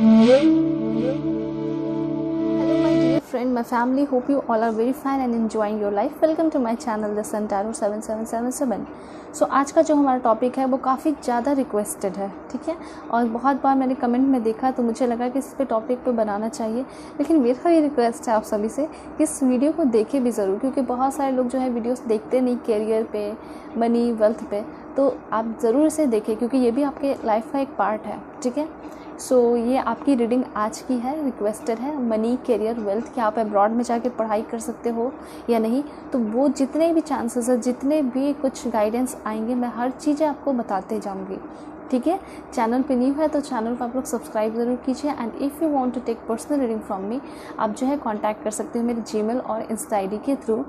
Hello my dear friend, my family, hope you all are very fine and enjoying your life. Welcome to my channel The Sun Tarot 7777. सो आज का जो हमारा topic है वो काफ़ी ज़्यादा रिक्वेस्टेड है, ठीक है। और बहुत बार मैंने कमेंट में देखा तो मुझे लगा कि इस पे टॉपिक पे बनाना चाहिए, लेकिन मेरा ये रिक्वेस्ट है आप सभी से कि इस वीडियो को देखें भी ज़रूर, क्योंकि बहुत सारे लोग जो है वीडियोस देखते नहीं करियर पे, मनी, वेल्थ पे। तो आप ज़रूर इसे देखें क्योंकि ये भी आपके लाइफ का एक पार्ट है, ठीक है। सो ये आपकी रीडिंग आज की है, रिक्वेस्टेड है। मनी, करियर, वेल्थ, क्या आप अब्रॉड में जाके पढ़ाई कर सकते हो या नहीं, तो वो जितने भी चांसेस है, जितने भी कुछ गाइडेंस आएंगे, मैं हर चीज़ें आपको बताते जाऊंगी, ठीक है। चैनल पे न्यू है तो चैनल को आप लोग सब्सक्राइब ज़रूर कीजिए। And if you want to take personal reading from me, आप जो है कांटेक्ट कर सकते हो मेरे जीमेल और इंस्टा आईडी के थ्रू।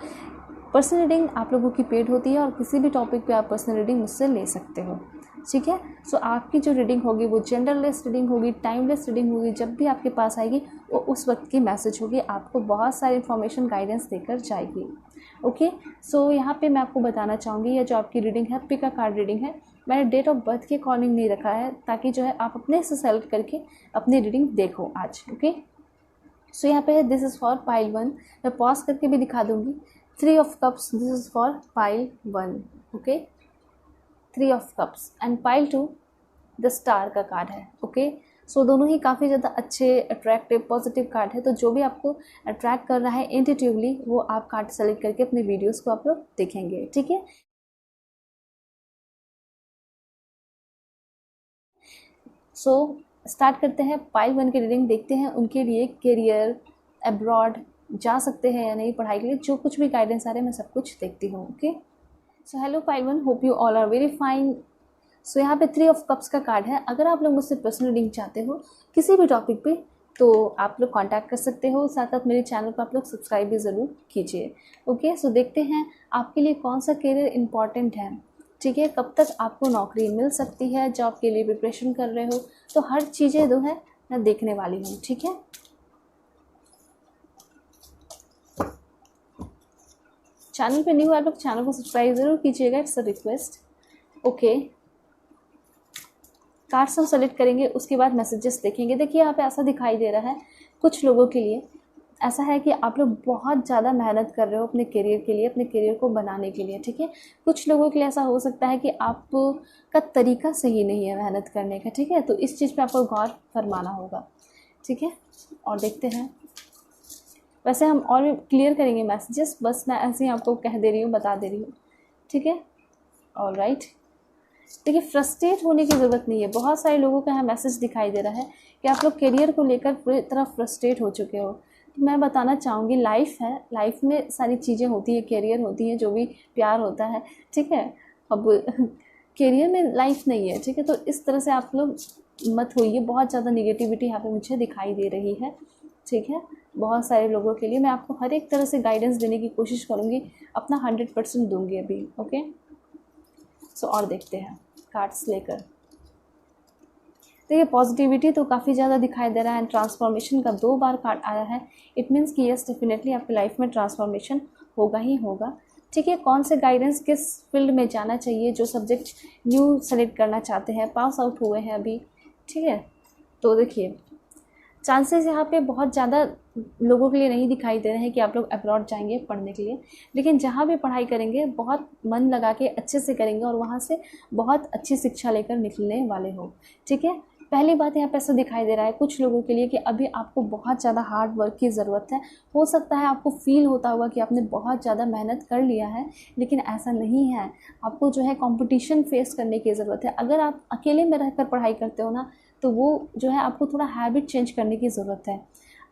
पर्सनल रीडिंग आप लोगों की पेड होती है और किसी भी टॉपिक पे आप पर्सनल रीडिंग मुझसे ले सकते हो, ठीक है। सो आपकी जो रीडिंग होगी वो जेंडरलेस रीडिंग होगी, टाइमलेस रीडिंग होगी। जब भी आपके पास आएगी वो उस वक्त की मैसेज होगी, आपको बहुत सारी इन्फॉर्मेशन गाइडेंस देकर जाएगी, ओके। सो यहाँ पे मैं आपको बताना चाहूँगी, ये जो आपकी रीडिंग है पिक अ कार्ड रीडिंग है। मैंने डेट ऑफ बर्थ के अकॉर्डिंग नहीं रखा है ताकि जो है आप अपने से सेलेक्ट करके अपनी रीडिंग देखो आज, ओके। सो यहाँ पे है दिस इज़ फॉर पाइल 1। मैं पॉज करके भी दिखा दूँगी। 3 of cups, this is for pile 1, okay. 3 of cups and pile 2 the star का कार्ड है, ओके। सो दोनों ही काफ़ी ज़्यादा अच्छे, अट्रैक्टिव, पॉजिटिव कार्ड है। तो जो भी आपको अट्रैक्ट कर रहा है इंट्यूटिवली, वो आप कार्ड सेलेक्ट करके अपने वीडियोस को आप लोग देखेंगे, ठीक है। सो स्टार्ट करते हैं पाइल 1 की रीडिंग, देखते हैं उनके लिए करियर, अब्रॉड जा सकते हैं या नहीं पढ़ाई के लिए। जो कुछ भी गाइडेंस आ रहे हैं मैं सब कुछ देखती हूँ, okay. So hello pile 1, hope you all are very fine. So यहाँ पे 3 ऑफ कप्स का कार्ड है। अगर आप लोग मुझसे पर्सनल रीडिंग चाहते हो किसी भी टॉपिक पे तो आप लोग कांटेक्ट कर सकते हो। साथ साथ मेरे चैनल को आप लोग सब्सक्राइब भी ज़रूर कीजिए, ओके। सो देखते हैं आपके लिए कौन सा करियर इम्पॉर्टेंट है, ठीक है। कब तक आपको नौकरी मिल सकती है, जॉब के लिए प्रिपरेशन कर रहे हो, तो हर चीज़ें जो है मैं देखने वाली हूँ, ठीक है। चैनल पे न्यू है आप लोग चैनल को सब्सक्राइब ज़रूर कीजिएगा, it's a request, okay. Cards हम सेलेक्ट करेंगे, उसके बाद मैसेजेस देखेंगे। देखिए यहाँ पे ऐसा दिखाई दे रहा है कुछ लोगों के लिए ऐसा है कि आप लोग बहुत ज़्यादा मेहनत कर रहे हो अपने करियर के लिए, अपने करियर को बनाने के लिए, ठीक है। कुछ लोगों के लिए ऐसा हो सकता है कि आपका तरीका सही नहीं है मेहनत करने का, ठीक है। तो इस चीज़ पे आपको गौर फरमाना होगा, ठीक है। और देखते हैं, वैसे हम और भी क्लियर करेंगे मैसेजेस, बस मैं ऐसे ही आपको कह दे रही हूँ, बता दे रही हूँ, ठीक है। All right. देखिए फ्रस्ट्रेट होने की ज़रूरत नहीं है। बहुत सारे लोगों का यहाँ मैसेज दिखाई दे रहा है कि आप लोग करियर को लेकर पूरी तरह फ्रस्ट्रेट हो चुके हो। तो मैं बताना चाहूँगी लाइफ है, लाइफ में सारी चीज़ें होती हैं, करियर होती है, जो भी प्यार होता है, ठीक है। अब करियर में लाइफ नहीं है, ठीक है। तो इस तरह से आप लोग मत होइए। बहुत ज़्यादा निगेटिविटी यहाँ पे मुझे दिखाई दे रही है, ठीक है। बहुत सारे लोगों के लिए मैं आपको हर एक तरह से गाइडेंस देने की कोशिश करूँगी, अपना 100% दूँगी अभी, ओके। सो और देखते हैं कार्ड्स लेकर। देखिए पॉजिटिविटी तो काफ़ी ज़्यादा दिखाई दे रहा है। ट्रांसफॉर्मेशन का 2 बार कार्ड आया है। इट मीन्स कि यस डेफिनेटली आपकी लाइफ में ट्रांसफॉर्मेशन होगा ही होगा, ठीक है। कौन से गाइडेंस किस फील्ड में जाना चाहिए, जो सब्जेक्ट न्यू सेलेक्ट करना चाहते हैं, पास आउट हुए हैं अभी, ठीक है। तो देखिए चांसेस यहाँ पे बहुत ज़्यादा लोगों के लिए नहीं दिखाई दे रहे हैं कि आप लोग अब्रॉड जाएंगे पढ़ने के लिए, लेकिन जहाँ भी पढ़ाई करेंगे बहुत मन लगा के अच्छे से करेंगे और वहाँ से बहुत अच्छी शिक्षा लेकर निकलने वाले हो, ठीक है। पहली बात यहाँ पे ऐसा दिखाई दे रहा है कुछ लोगों के लिए कि अभी आपको बहुत ज़्यादा हार्ड वर्क की ज़रूरत है। हो सकता है आपको फील होता होगा कि आपने बहुत ज़्यादा मेहनत कर लिया है, लेकिन ऐसा नहीं है। आपको जो है कंपटीशन फेस करने की ज़रूरत है। अगर आप अकेले में रहकर पढ़ाई करते हो ना, तो वो जो है आपको थोड़ा हैबिट चेंज करने की ज़रूरत है।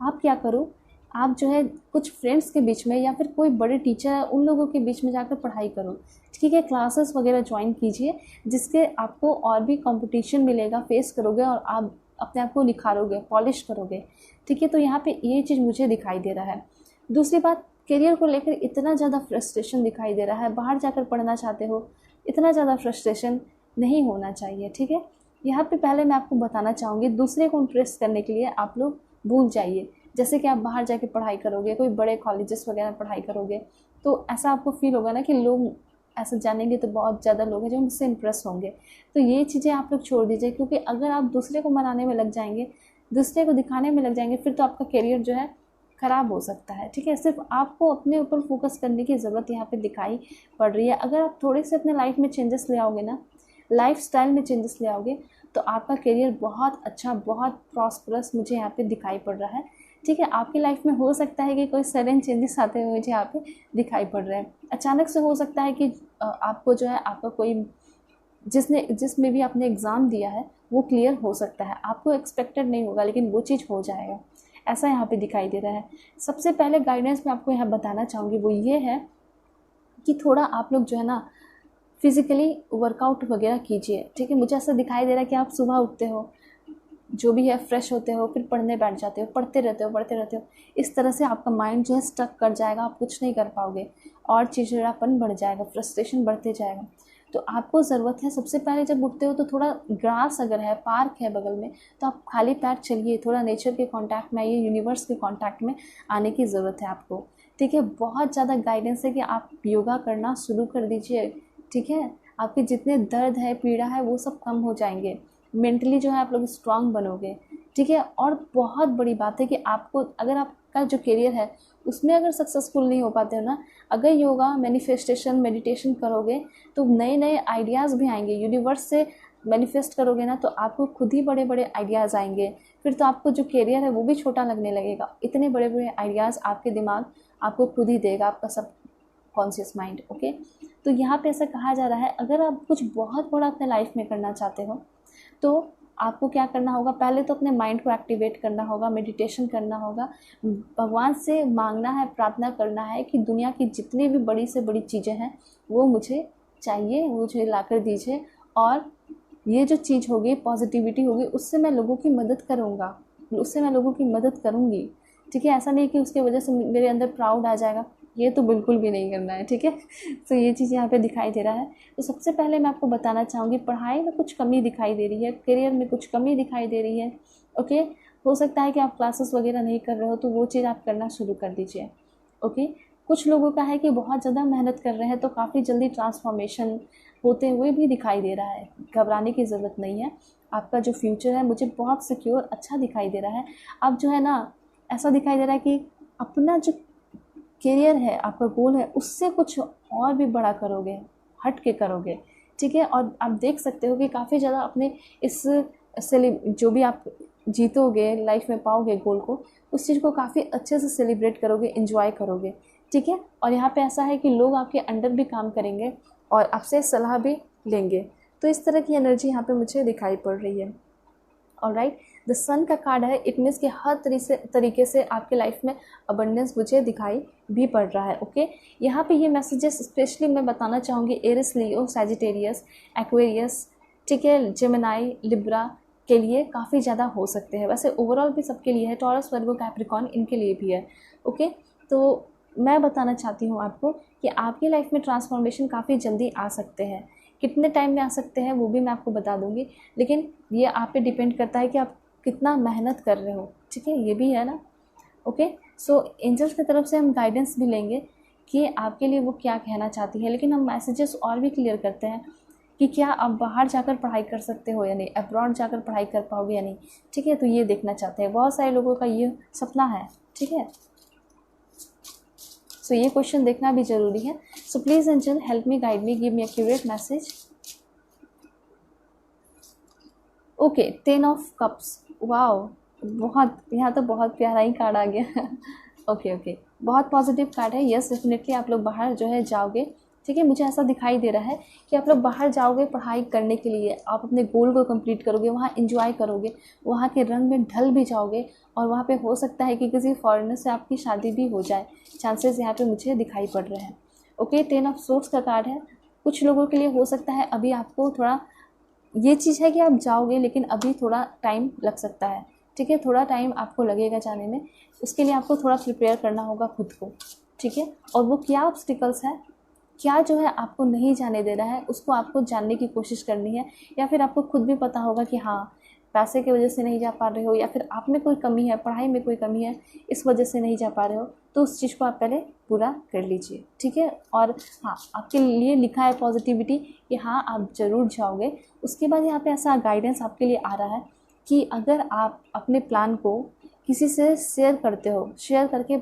आप क्या करो, आप जो है कुछ फ्रेंड्स के बीच में या फिर कोई बड़े टीचर है उन लोगों के बीच में जाकर पढ़ाई करो, ठीक है। क्लासेस वगैरह ज्वाइन कीजिए जिसके आपको और भी कंपटीशन मिलेगा, फेस करोगे और आप अपने आप को निखारोगे, पॉलिश करोगे, ठीक है। तो यहाँ पे ये चीज़ मुझे दिखाई दे रहा है। दूसरी बात, करियर को लेकर इतना ज़्यादा फ्रस्ट्रेशन दिखाई दे रहा है। बाहर जाकर पढ़ना चाहते हो, इतना ज़्यादा फ्रस्ट्रेशन नहीं होना चाहिए, ठीक है। यहाँ पे पहले मैं आपको बताना चाहूँगी, दूसरे को इम्प्रेस करने के लिए आप लोग भूल जाइए। जैसे कि आप बाहर जाके पढ़ाई करोगे, कोई बड़े कॉलेजेस वगैरह पढ़ाई करोगे, तो ऐसा आपको फील होगा ना कि लोग ऐसा जानेंगे तो बहुत ज़्यादा लोग हैं जो मुझसे इम्प्रेस होंगे। तो ये चीज़ें आप लोग छोड़ दीजिए, क्योंकि अगर आप दूसरे को मनाने में लग जाएंगे दूसरे को दिखाने में लग जाएंगे, फिर तो आपका करियर जो है ख़राब हो सकता है। ठीक है, सिर्फ आपको अपने ऊपर फोकस करने की ज़रूरत यहाँ पे दिखाई पड़ रही है। अगर आप थोड़े से अपने लाइफ में चेंजेस ले आओगे ना, लाइफ स्टाइल में चेंजेस ले आओगे, तो आपका करियर बहुत अच्छा, बहुत प्रॉस्परस मुझे यहाँ पे दिखाई पड़ रहा है। ठीक है, आपकी लाइफ में हो सकता है कि कोई सडन चेंजेस आते हुए मुझे यहाँ पे दिखाई पड़ रहे हैं। अचानक से हो सकता है कि आपको जो है, आपका कोई जिसमें भी आपने एग्ज़ाम दिया है वो क्लियर हो सकता है। आपको एक्सपेक्टेड नहीं होगा, लेकिन वो चीज़ हो जाएगा, ऐसा यहाँ पे दिखाई दे रहा है। सबसे पहले गाइडेंस मैं आपको यहाँ बताना चाहूँगी वो ये है कि थोड़ा आप लोग जो है ना फिज़िकली वर्कआउट वगैरह कीजिए। ठीक है, मुझे ऐसा दिखाई दे रहा है कि आप सुबह उठते हो, जो भी है फ्रेश होते हो, फिर पढ़ने बैठ जाते हो, पढ़ते रहते हो। इस तरह से आपका माइंड जो है स्टक कर जाएगा, आप कुछ नहीं कर पाओगे और चिड़चिड़ापन बढ़ जाएगा, फ्रस्ट्रेशन बढ़ते जाएगा। तो आपको ज़रूरत है, सबसे पहले जब उठते हो तो थोड़ा ग्रास अगर है, पार्क है बगल में, तो आप खाली पैर चलिए, थोड़ा नेचर के कांटेक्ट में आइए, यूनिवर्स के कांटेक्ट में आने की ज़रूरत है आपको। ठीक है, बहुत ज़्यादा गाइडेंस है कि आप योगा करना शुरू कर दीजिए। ठीक है, आपके जितने दर्द है, पीड़ा है, वो सब कम हो जाएंगे। मेंटली जो है आप लोग स्ट्रांग बनोगे। ठीक है, और बहुत बड़ी बात है कि आपको, अगर आपका जो करियर है उसमें अगर सक्सेसफुल नहीं हो पाते हो ना, अगर योगा, मैनिफेस्टेशन, मेडिटेशन करोगे तो नए नए आइडियाज़ भी आएंगे। यूनिवर्स से मैनिफेस्ट करोगे ना तो आपको खुद ही बड़े बड़े आइडियाज़ आएंगे। फिर तो आपको जो करियर है वो भी छोटा लगने लगेगा। इतने बड़े बड़े आइडियाज़ आपके दिमाग आपको खुद ही देगा, आपका सब कॉन्शियस माइंड। ओके, तो यहाँ पे ऐसा कहा जा रहा है, अगर आप कुछ बहुत बड़ा अपने लाइफ में करना चाहते हो तो आपको क्या करना होगा, पहले तो अपने माइंड को एक्टिवेट करना होगा, मेडिटेशन करना होगा, भगवान से मांगना है, प्रार्थना करना है कि दुनिया की जितनी भी बड़ी से बड़ी चीज़ें हैं वो मुझे चाहिए, मुझे ला कर दीजिए, और ये जो चीज़ होगी, पॉजिटिविटी होगी, उससे मैं लोगों की मदद करूँगा, उससे मैं लोगों की मदद करूँगी। ठीक है, ऐसा नहीं कि उसकी वजह से मेरे अंदर प्राउड आ जाएगा, ये तो बिल्कुल भी नहीं करना है। ठीक है, तो ये चीज़ यहाँ पे दिखाई दे रहा है। तो सबसे पहले मैं आपको बताना चाहूँगी, पढ़ाई में कुछ कमी दिखाई दे रही है, करियर में कुछ कमी दिखाई दे रही है। ओके, हो सकता है कि आप क्लासेस वगैरह नहीं कर रहे हो, तो वो चीज़ आप करना शुरू कर दीजिए। ओके, कुछ लोगों का है कि बहुत ज़्यादा मेहनत कर रहे हैं तो काफ़ी जल्दी ट्रांसफॉर्मेशन होते हुए भी दिखाई दे रहा है। घबराने की ज़रूरत नहीं है, आपका जो फ्यूचर है मुझे बहुत सिक्योर, अच्छा दिखाई दे रहा है। आप जो है ना, ऐसा दिखाई दे रहा है कि अपना जो करियर है, आपका गोल है, उससे कुछ और भी बड़ा करोगे, हट के करोगे। ठीक है, और आप देख सकते हो कि काफ़ी ज़्यादा अपने इस जो भी आप जीतोगे, लाइफ में पाओगे गोल को, उस चीज़ को काफ़ी अच्छे से सेलिब्रेट करोगे, एंजॉय करोगे। ठीक है, और यहाँ पे ऐसा है कि लोग आपके अंडर भी काम करेंगे और आपसे सलाह भी लेंगे। तो इस तरह की एनर्जी यहाँ पे मुझे दिखाई पड़ रही है। ऑलराइट, द सन का कार्ड है, इट मीन्स कि हर तरीके से आपके लाइफ में अबंडेंस मुझे दिखाई भी पड़ रहा है। ओके, यहाँ पे ये मैसेजेस स्पेशली मैं बताना चाहूँगी एरिस, लियो, सैजिटेरियस, एक्वेरियस, ठीक है, जेमिनाई, लिब्रा के लिए काफ़ी ज़्यादा हो सकते हैं। वैसे ओवरऑल भी सबके लिए है, टॉरस, वर्गो, कैप्रिकॉर्न, इनके लिए भी है। ओके, तो मैं बताना चाहती हूँ आपको कि आपकी लाइफ में ट्रांसफॉर्मेशन काफ़ी जल्दी आ सकते हैं। कितने टाइम में आ सकते हैं वो भी मैं आपको बता दूंगी, लेकिन ये आप पे डिपेंड करता है कि आप कितना मेहनत कर रहे हो। ठीक है, ये भी है ना। ओके, सो एंजल्स की तरफ से हम गाइडेंस भी लेंगे कि आपके लिए वो क्या कहना चाहती है, लेकिन हम मैसेजेस और भी क्लियर करते हैं कि क्या आप बाहर जाकर पढ़ाई कर सकते हो या नहीं, अब्रॉड जाकर पढ़ाई कर पाओगे या नहीं। ठीक है, तो ये देखना चाहते हैं, बहुत सारे लोगों का ये सपना है। ठीक है, सो ये क्वेश्चन देखना भी ज़रूरी है। सो please angel help me, guide me, give me accurate message. Okay, 10 of cups, wow, बहुत, यहाँ तो बहुत प्यारा ही कार्ड आ गया। ओके ओके, बहुत पॉजिटिव कार्ड है। यस, डेफिनेटली आप लोग बाहर जो है जाओगे। ठीक है, मुझे ऐसा दिखाई दे रहा है कि आप लोग बाहर जाओगे पढ़ाई करने के लिए, आप अपने गोल को कंप्लीट करोगे, वहाँ एंजॉय करोगे, वहाँ के रंग में ढल भी जाओगे, और वहाँ पे हो सकता है कि किसी फॉरेनर से आपकी शादी भी हो जाए। चांसेस यहाँ पे मुझे दिखाई पड़ रहे हैं। ओके, 10 ऑफ सोर्ड्स का कार्ड है। कुछ लोगों के लिए हो सकता है अभी आपको थोड़ा ये चीज़ है कि आप जाओगे, लेकिन अभी थोड़ा टाइम लग सकता है। ठीक है, थोड़ा टाइम आपको लगेगा जाने में, उसके लिए आपको थोड़ा प्रिपेयर करना होगा खुद को। ठीक है, और वो क्या ऑब्स्टिकल्स है, क्या जो है आपको नहीं जाने दे रहा है, उसको आपको जानने की कोशिश करनी है। या फिर आपको खुद भी पता होगा कि हाँ, पैसे की वजह से नहीं जा पा रहे हो, या फिर आप में कोई कमी है, पढ़ाई में कोई कमी है, इस वजह से नहीं जा पा रहे हो, तो उस चीज़ को आप पहले पूरा कर लीजिए। ठीक है, और हाँ, आपके लिए लिखा है पॉजिटिविटी कि हाँ आप ज़रूर जाओगे। उसके बाद यहाँ पे ऐसा गाइडेंस आपके लिए आ रहा है कि अगर आप अपने प्लान को किसी से शेयर करते हो, शेयर करके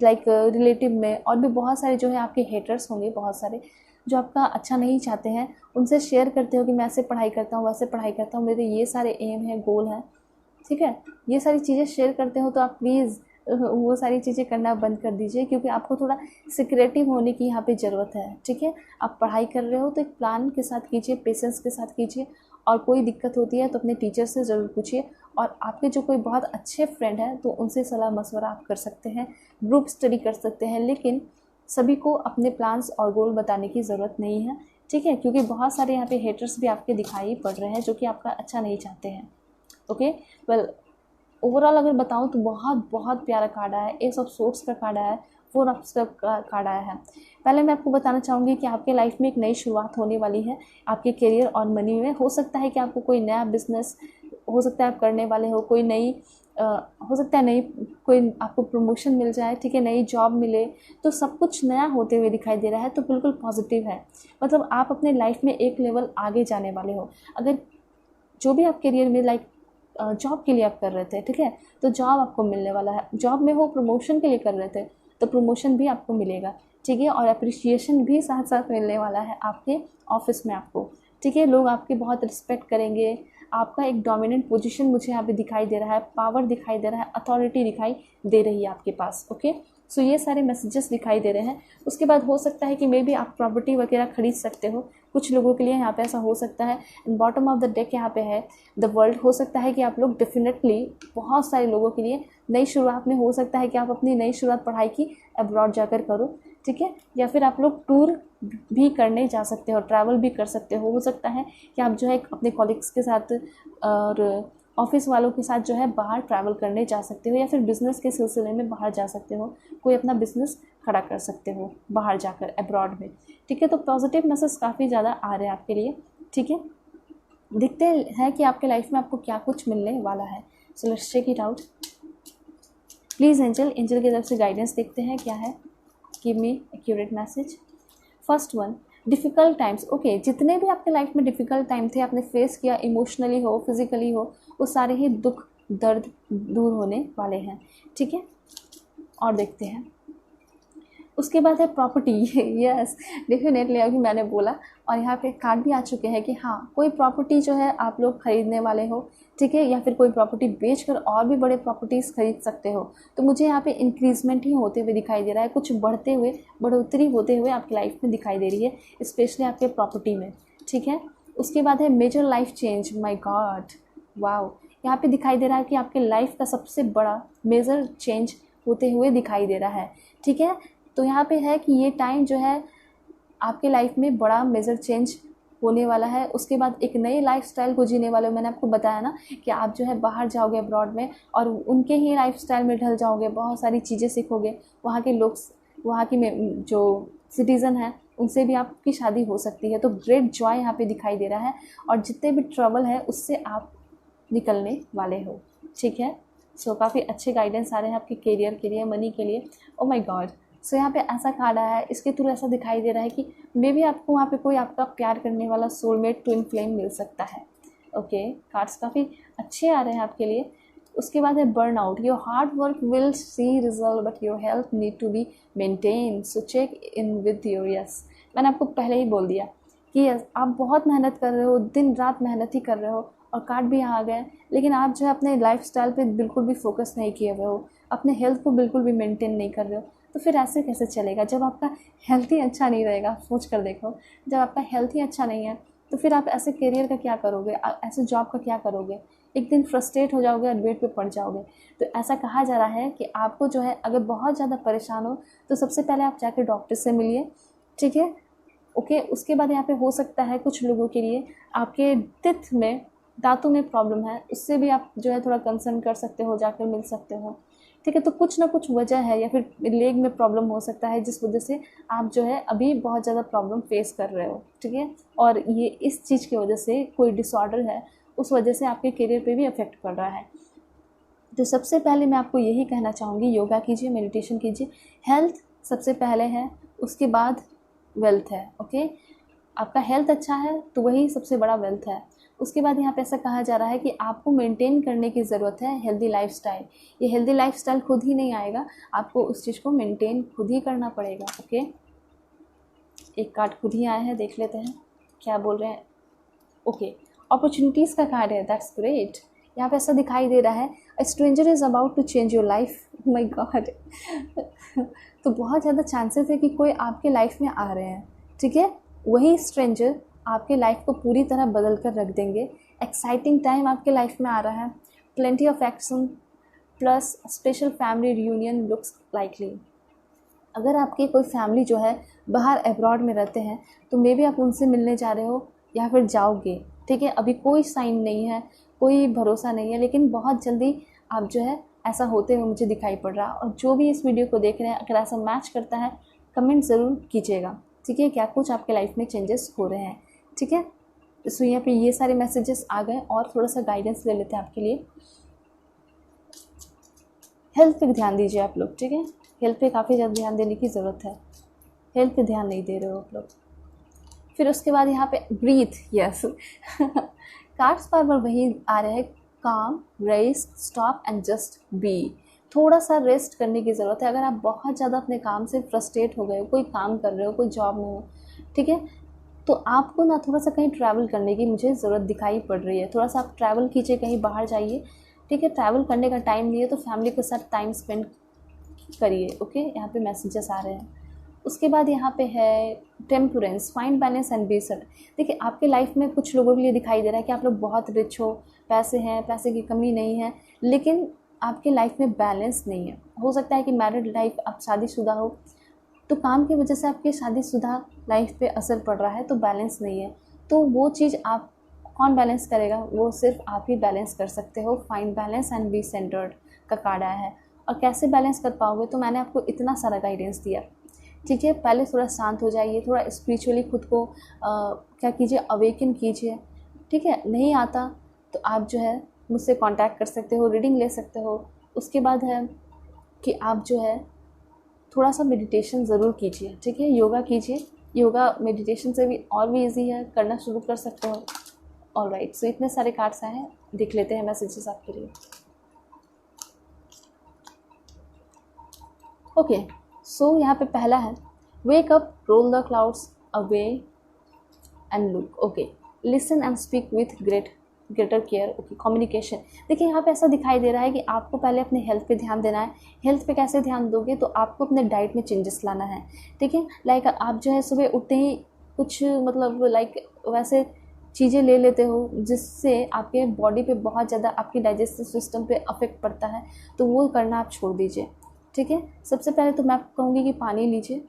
लाइक रिलेटिव में, और भी बहुत सारे जो है आपके हेटर्स होंगे, बहुत सारे जो आपका अच्छा नहीं चाहते हैं, उनसे शेयर करते हो कि मैं ऐसे पढ़ाई करता हूँ, वैसे पढ़ाई करता हूँ, मेरे ये सारे एम हैं, गोल हैं, ठीक है, ये सारी चीज़ें शेयर करते हो, तो आप प्लीज़ वो सारी चीज़ें करना बंद कर दीजिए, क्योंकि आपको थोड़ा सिक्रेटिव होने की यहाँ पे ज़रूरत है, ठीक है। आप पढ़ाई कर रहे हो तो एक प्लान के साथ कीजिए, पेशेंस के साथ कीजिए, और कोई दिक्कत होती है तो अपने टीचर से ज़रूर पूछिए, और आपके जो कोई बहुत अच्छे फ्रेंड हैं तो उनसे सलाह मशवरा आप कर सकते हैं, ग्रुप स्टडी कर सकते हैं, लेकिन सभी को अपने प्लान्स और गोल बताने की ज़रूरत नहीं है, ठीक है, क्योंकि बहुत सारे यहाँ पे हेटर्स भी आपके दिखाई पड़ रहे हैं जो कि आपका अच्छा नहीं चाहते हैं। ओके, वेल ओवरऑल अगर बताऊं तो बहुत बहुत प्यारा कार्ड आया है, एस ऑफ सोर्ड्स का कार्ड आया है, 4 ऑफ कप का कार्ड आया है। पहले मैं आपको बताना चाहूँगी कि आपके लाइफ में एक नई शुरुआत होने वाली है, आपके करियर और मनी में। हो सकता है कि आपको कोई नया बिजनेस हो सकता है आप करने वाले हो, कोई नई हो सकता है नई कोई आपको प्रमोशन मिल जाए, ठीक है, नई जॉब मिले, तो सब कुछ नया होते हुए दिखाई दे रहा है, तो बिल्कुल पॉजिटिव है। मतलब आप अपने लाइफ में एक लेवल आगे जाने वाले हो। अगर जो भी आप करियर में लाइक जॉब के लिए आप कर रहे थे, ठीक है, तो जॉब आपको मिलने वाला है। जॉब में हो प्रमोशन के लिए कर रहे थे तो प्रमोशन भी आपको मिलेगा, ठीक है, और अप्रिसिएशन भी साथ साथ मिलने वाला है आपके ऑफिस में आपको, ठीक है। लोग आपकी बहुत रिस्पेक्ट करेंगे, आपका एक डोमिनेंट पोजीशन मुझे यहाँ पे दिखाई दे रहा है, पावर दिखाई दे रहा है, अथॉरिटी दिखाई दे रही है आपके पास। ओके, सो ये सारे मैसेजेस दिखाई दे रहे हैं। उसके बाद हो सकता है कि मे बी आप प्रॉपर्टी वगैरह खरीद सकते हो, कुछ लोगों के लिए यहाँ पे ऐसा हो सकता है। बॉटम ऑफ द डेक यहाँ पे है द वर्ल्ड। हो सकता है कि आप लोग डेफिनेटली, बहुत सारे लोगों के लिए नई शुरुआत में हो सकता है कि आप अपनी नई शुरुआत पढ़ाई की अब्रॉड जाकर करो, ठीक है, या फिर आप लोग टूर भी करने जा सकते हो, ट्रैवल भी कर सकते हो सकता है कि आप जो है अपने कॉलीग्स के साथ और ऑफिस वालों के साथ जो है बाहर ट्रैवल करने जा सकते हो, या फिर बिज़नेस के सिलसिले में बाहर जा सकते हो, कोई अपना बिज़नेस खड़ा कर सकते हो बाहर जाकर अब्रॉड में, ठीक है। तो पॉजिटिव मैसेज काफ़ी ज़्यादा आ रहे हैं आपके लिए, ठीक है। दिखते हैं कि आपके लाइफ में आपको क्या कुछ मिलने वाला है। So let's check it out. Please angel की तरफ से गाइडेंस देखते हैं क्या है। Give me accurate message. First one, difficult times. Okay, जितने भी आपके लाइफ में डिफ़िकल्ट टाइम थे, आपने फेस किया, इमोशनली हो, फिजिकली हो, वो सारे ही दुख दर्द दूर होने वाले हैं, ठीक है। और देखते हैं उसके बाद है प्रॉपर्टी। यस, डेफिनेटली अभी मैंने बोला, और यहाँ पे कार्ड भी आ चुके हैं कि हाँ, कोई प्रॉपर्टी जो है आप लोग खरीदने वाले हो, ठीक है, या फिर कोई प्रॉपर्टी बेचकर और भी बड़े प्रॉपर्टीज़ खरीद सकते हो। तो मुझे यहाँ पे इंक्रीजमेंट ही होते हुए दिखाई दे रहा है, कुछ बढ़ते हुए, बढ़ोतरी होते हुए आपकी लाइफ में दिखाई दे रही है, स्पेशली आपके प्रॉपर्टी में, ठीक है। उसके बाद है मेजर लाइफ चेंज। माई गॉड, वाओ, यहाँ पे दिखाई दे रहा है कि आपके लाइफ का सबसे बड़ा मेजर चेंज होते हुए दिखाई दे रहा है, ठीक है। तो यहाँ पे है कि ये टाइम जो है आपके लाइफ में बड़ा मेजर चेंज होने वाला है। उसके बाद एक नई लाइफस्टाइल को जीने वाले हो। मैंने आपको बताया ना कि आप जो है बाहर जाओगे अब्रॉड में, और उनके ही लाइफस्टाइल में ढल जाओगे, बहुत सारी चीज़ें सीखोगे, वहाँ के लोग, वहाँ की जो सिटीज़न हैं उनसे भी आपकी शादी हो सकती है। तो ग्रेट जॉय यहाँ पे दिखाई दे रहा है, और जितने भी ट्रबल है उससे आप निकलने वाले हो, ठीक है। सो काफ़ी अच्छे गाइडेंस आ रहे हैं आपके करियर के लिए, मनी के लिए। ओ माय गॉड, सो यहाँ पे ऐसा कार्ड आया है, इसके थ्रू ऐसा दिखाई दे रहा है कि मे बी आपको वहाँ पे कोई आपका प्यार करने वाला सोलमेट, ट्विन फ्लेम मिल सकता है। ओके, कार्ड्स काफ़ी अच्छे आ रहे हैं आपके लिए। उसके बाद है burnout. Your hard work will see result but your health need to be maintain, so check in with your yes. मैंने आपको पहले ही बोल दिया कि आप बहुत मेहनत कर रहे हो, दिन रात मेहनत ही कर रहे हो, और कार्ड भी यहाँ आ गए, लेकिन आप जो है अपने लाइफस्टाइल पे बिल्कुल भी फोकस नहीं किए हुए हो, अपने हेल्थ को बिल्कुल भी मेंटेन नहीं कर रहे हो। तो फिर ऐसे कैसे चलेगा जब आपका हेल्थ ही अच्छा नहीं रहेगा। सोच कर देखो, जब आपका हेल्थ ही अच्छा नहीं है तो फिर आप ऐसे करियर का क्या करोगे, ऐसे जॉब का क्या करोगे। एक दिन फ्रस्ट्रेट हो जाओगे और बेड पे पड़ जाओगे। तो ऐसा कहा जा रहा है कि आपको जो है अगर बहुत ज़्यादा परेशान हो तो सबसे पहले आप जाकर डॉक्टर से मिलिए, ठीक है। ओके, उसके बाद यहाँ पे हो सकता है कुछ लोगों के लिए आपके टीथ में, दांतों में प्रॉब्लम है, उससे भी आप जो है थोड़ा कंसर्न कर सकते हो, जाकर मिल सकते हो, ठीक है। तो कुछ ना कुछ वजह है, या फिर लेग में प्रॉब्लम हो सकता है जिस वजह से आप जो है अभी बहुत ज़्यादा प्रॉब्लम फेस कर रहे हो, ठीक है। और ये इस चीज़ की वजह से कोई डिसऑर्डर है, उस वजह से आपके करियर पे भी अफेक्ट कर रहा है। तो सबसे पहले मैं आपको यही कहना चाहूँगी, योगा कीजिए, मेडिटेशन कीजिए। हेल्थ सबसे पहले है, उसके बाद वेल्थ है। ओके, आपका हेल्थ अच्छा है तो वही सबसे बड़ा वेल्थ है। उसके बाद यहाँ पे ऐसा कहा जा रहा है कि आपको मेंटेन करने की ज़रूरत है हेल्दी लाइफस्टाइल। ये हेल्दी लाइफस्टाइल खुद ही नहीं आएगा, आपको उस चीज़ को मेंटेन खुद ही करना पड़ेगा। ओके, एक कार्ड खुद ही आया है, देख लेते हैं क्या बोल रहे हैं। ओके, अपॉर्चुनिटीज़ का कार्ड है, दैट्स ग्रेट। यहाँ पे ऐसा दिखाई दे रहा है, a stranger is about to change your life. My god तो बहुत ज़्यादा चांसेस है कि कोई आपके लाइफ में आ रहे हैं, ठीक है। वही स्ट्रेंजर आपके लाइफ को पूरी तरह बदल कर रख देंगे। एक्साइटिंग टाइम आपके लाइफ में आ रहा है, plenty of action plus special family reunion looks likely. अगर आपकी कोई फैमिली जो है बाहर अब्रॉड में रहते हैं तो मे बी आप उनसे मिलने जा रहे हो या फिर जाओगे, ठीक है। अभी कोई साइन नहीं है, कोई भरोसा नहीं है, लेकिन बहुत जल्दी आप जो है ऐसा होते हुए मुझे दिखाई पड़ रहा। और जो भी इस वीडियो को देख रहे हैं, अगर ऐसा मैच करता है कमेंट ज़रूर कीजिएगा, ठीक है। क्या कुछ आपके लाइफ में चेंजेस हो रहे हैं, ठीक है। तो यहाँ पे ये सारे मैसेजेस आ गए और थोड़ा सा गाइडेंस ले लेते हैं आपके लिए। हेल्थ पे ध्यान दीजिए आप लोग, ठीक है। हेल्थ पे काफ़ी ज़्यादा ध्यान देने की ज़रूरत है, हेल्थ पे ध्यान नहीं दे रहे हो आप लोग। फिर उसके बाद यहाँ पे ब्रीथ, यस कार्ड्स बार बार वही आ रहे हैं, काम, rest, stop and just be. थोड़ा सा रेस्ट करने की ज़रूरत है। अगर आप बहुत ज़्यादा अपने काम से फ्रस्ट्रेट हो गए हो, कोई काम कर रहे हो, कोई जॉब में हो, ठीक है, तो आपको ना थोड़ा सा कहीं ट्रैवल करने की मुझे ज़रूरत दिखाई पड़ रही है। थोड़ा सा आप ट्रैवल कीजिए, कहीं बाहर जाइए, ठीक है। ट्रैवल करने का टाइम नहीं है तो फैमिली के साथ टाइम स्पेंड करिए। ओके, यहाँ पे मैसेजेस आ रहे हैं। उसके बाद यहाँ पे है temperance, find balance and be set. देखिए, आपके लाइफ में कुछ लोगों के लिए दिखाई दे रहा है कि आप लोग बहुत रिच हो, पैसे हैं, पैसे की कमी नहीं है, लेकिन आपके लाइफ में बैलेंस नहीं है। हो सकता है कि मैरिड लाइफ, आप शादीशुदा हो तो काम की वजह से आपकी शादीशुदा लाइफ पे असर पड़ रहा है, तो बैलेंस नहीं है। तो वो चीज़ आप कौन बैलेंस करेगा, वो सिर्फ आप ही बैलेंस कर सकते हो। Find balance and be centred का कार्ड आया है। और कैसे बैलेंस कर पाओगे, तो मैंने आपको इतना सारा गाइडेंस दिया, ठीक है। पहले थोड़ा शांत हो जाइए, थोड़ा स्पिरिचुअली खुद को क्या कीजिए, अवेकन कीजिए, ठीक है। नहीं आता तो आप जो है मुझसे कांटेक्ट कर सकते हो, रीडिंग ले सकते हो। उसके बाद है कि आप जो है थोड़ा सा मेडिटेशन ज़रूर कीजिए, ठीक है। योगा कीजिए, योगा मेडिटेशन से भी और भी ईजी है, करना शुरू कर सकते हो। ऑलराइट, सो इतने सारे कार्ड्स आए हैं, देख लेते हैं मैसेजेस आपके लिए। ओके, सो यहाँ पे पहला है, wake up, roll the clouds away and look. Okay, listen and speak with greater care. Okay, communication. देखिए, यहाँ पे ऐसा दिखाई दे रहा है कि आपको पहले अपने हेल्थ पे ध्यान देना है। हेल्थ पे कैसे ध्यान दोगे, तो आपको अपने डाइट में चेंजेस लाना है, ठीक है। लाइक आप जो है सुबह उठते ही कुछ मतलब लाइक वैसे चीज़ें ले लेते हो जिससे आपके बॉडी पे बहुत ज़्यादा, आपके डाइजेस्टिव सिस्टम पे अफेक्ट पड़ता है, तो वो करना आप छोड़ दीजिए, ठीक है। सबसे पहले तो मैं आपको कहूँगी कि पानी लीजिए,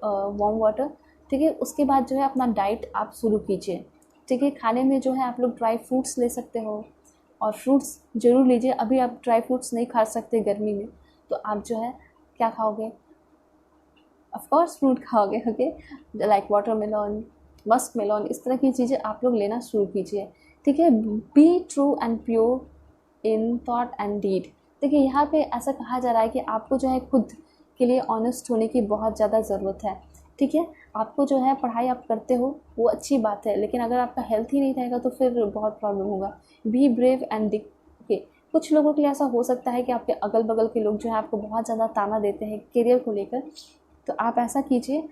वार्म वाटर, ठीक है। उसके बाद जो है अपना डाइट आप शुरू कीजिए, ठीक है। खाने में जो है आप लोग ड्राई फ्रूट्स ले सकते हो, और फ्रूट्स ज़रूर लीजिए। अभी आप ड्राई फ्रूट्स नहीं खा सकते गर्मी में, तो आप जो है क्या खाओगे, ऑफ कोर्स फ्रूट खाओगे, okay, like watermelon, muskmelon, इस तरह की चीज़ें आप लोग लेना शुरू कीजिए, ठीक है। Be true and pure in thought and deed. देखिए, यहाँ पे ऐसा कहा जा रहा है कि आपको जो है खुद के लिए ऑनेस्ट होने की बहुत ज़्यादा ज़रूरत है, ठीक है। आपको जो है पढ़ाई आप करते हो वो अच्छी बात है, लेकिन अगर आपका हेल्थ ही नहीं रहेगा तो फिर बहुत प्रॉब्लम होगा। Be brave and Dick. Okay, कुछ लोगों के लिए ऐसा हो सकता है कि आपके अगल बगल के लोग जो है आपको बहुत ज़्यादा ताना देते हैं करियर को लेकर, तो आप ऐसा कीजिए,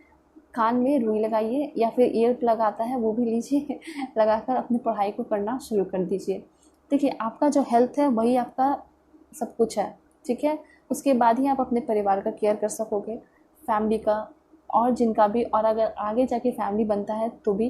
कान में रुई लगाइए या फिर ईयर प्लग आता है वो भी लीजिए लगाकर अपनी पढ़ाई को करना शुरू कर दीजिए। देखिए, आपका जो हेल्थ है वही आपका सब कुछ है, ठीक है। उसके बाद ही आप अपने परिवार का केयर कर सकोगे, फैमिली का और जिनका भी, और अगर आगे जाके फैमिली बनता है तो भी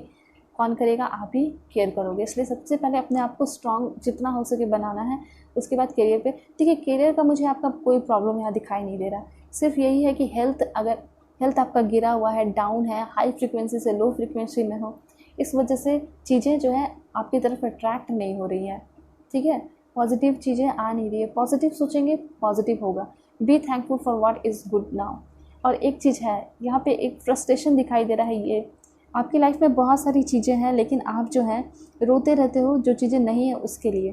कौन करेगा, आप ही केयर करोगे। इसलिए सबसे पहले अपने आप को स्ट्रॉन्ग जितना हो सके बनाना है। उसके बाद करियर पे, देखिए करियर का मुझे आपका कोई प्रॉब्लम यहाँ दिखाई नहीं दे रहा, सिर्फ यही है कि हेल्थ, अगर हेल्थ आपका गिरा हुआ है, डाउन है, हाई फ्रिक्वेंसी से लो फ्रिक्वेंसी में हो, इस वजह से चीज़ें जो है आपकी तरफ अट्रैक्ट नहीं हो रही हैं, ठीक है। पॉजिटिव चीज़ें आ नहीं रही है, पॉजिटिव सोचेंगे पॉजिटिव होगा। Be thankful for what is good now. और एक चीज़ है यहाँ पे, एक फ्रस्ट्रेशन दिखाई दे रहा है। ये आपकी लाइफ में बहुत सारी चीज़ें हैं, लेकिन आप जो है रोते रहते हो जो चीज़ें नहीं है उसके लिए।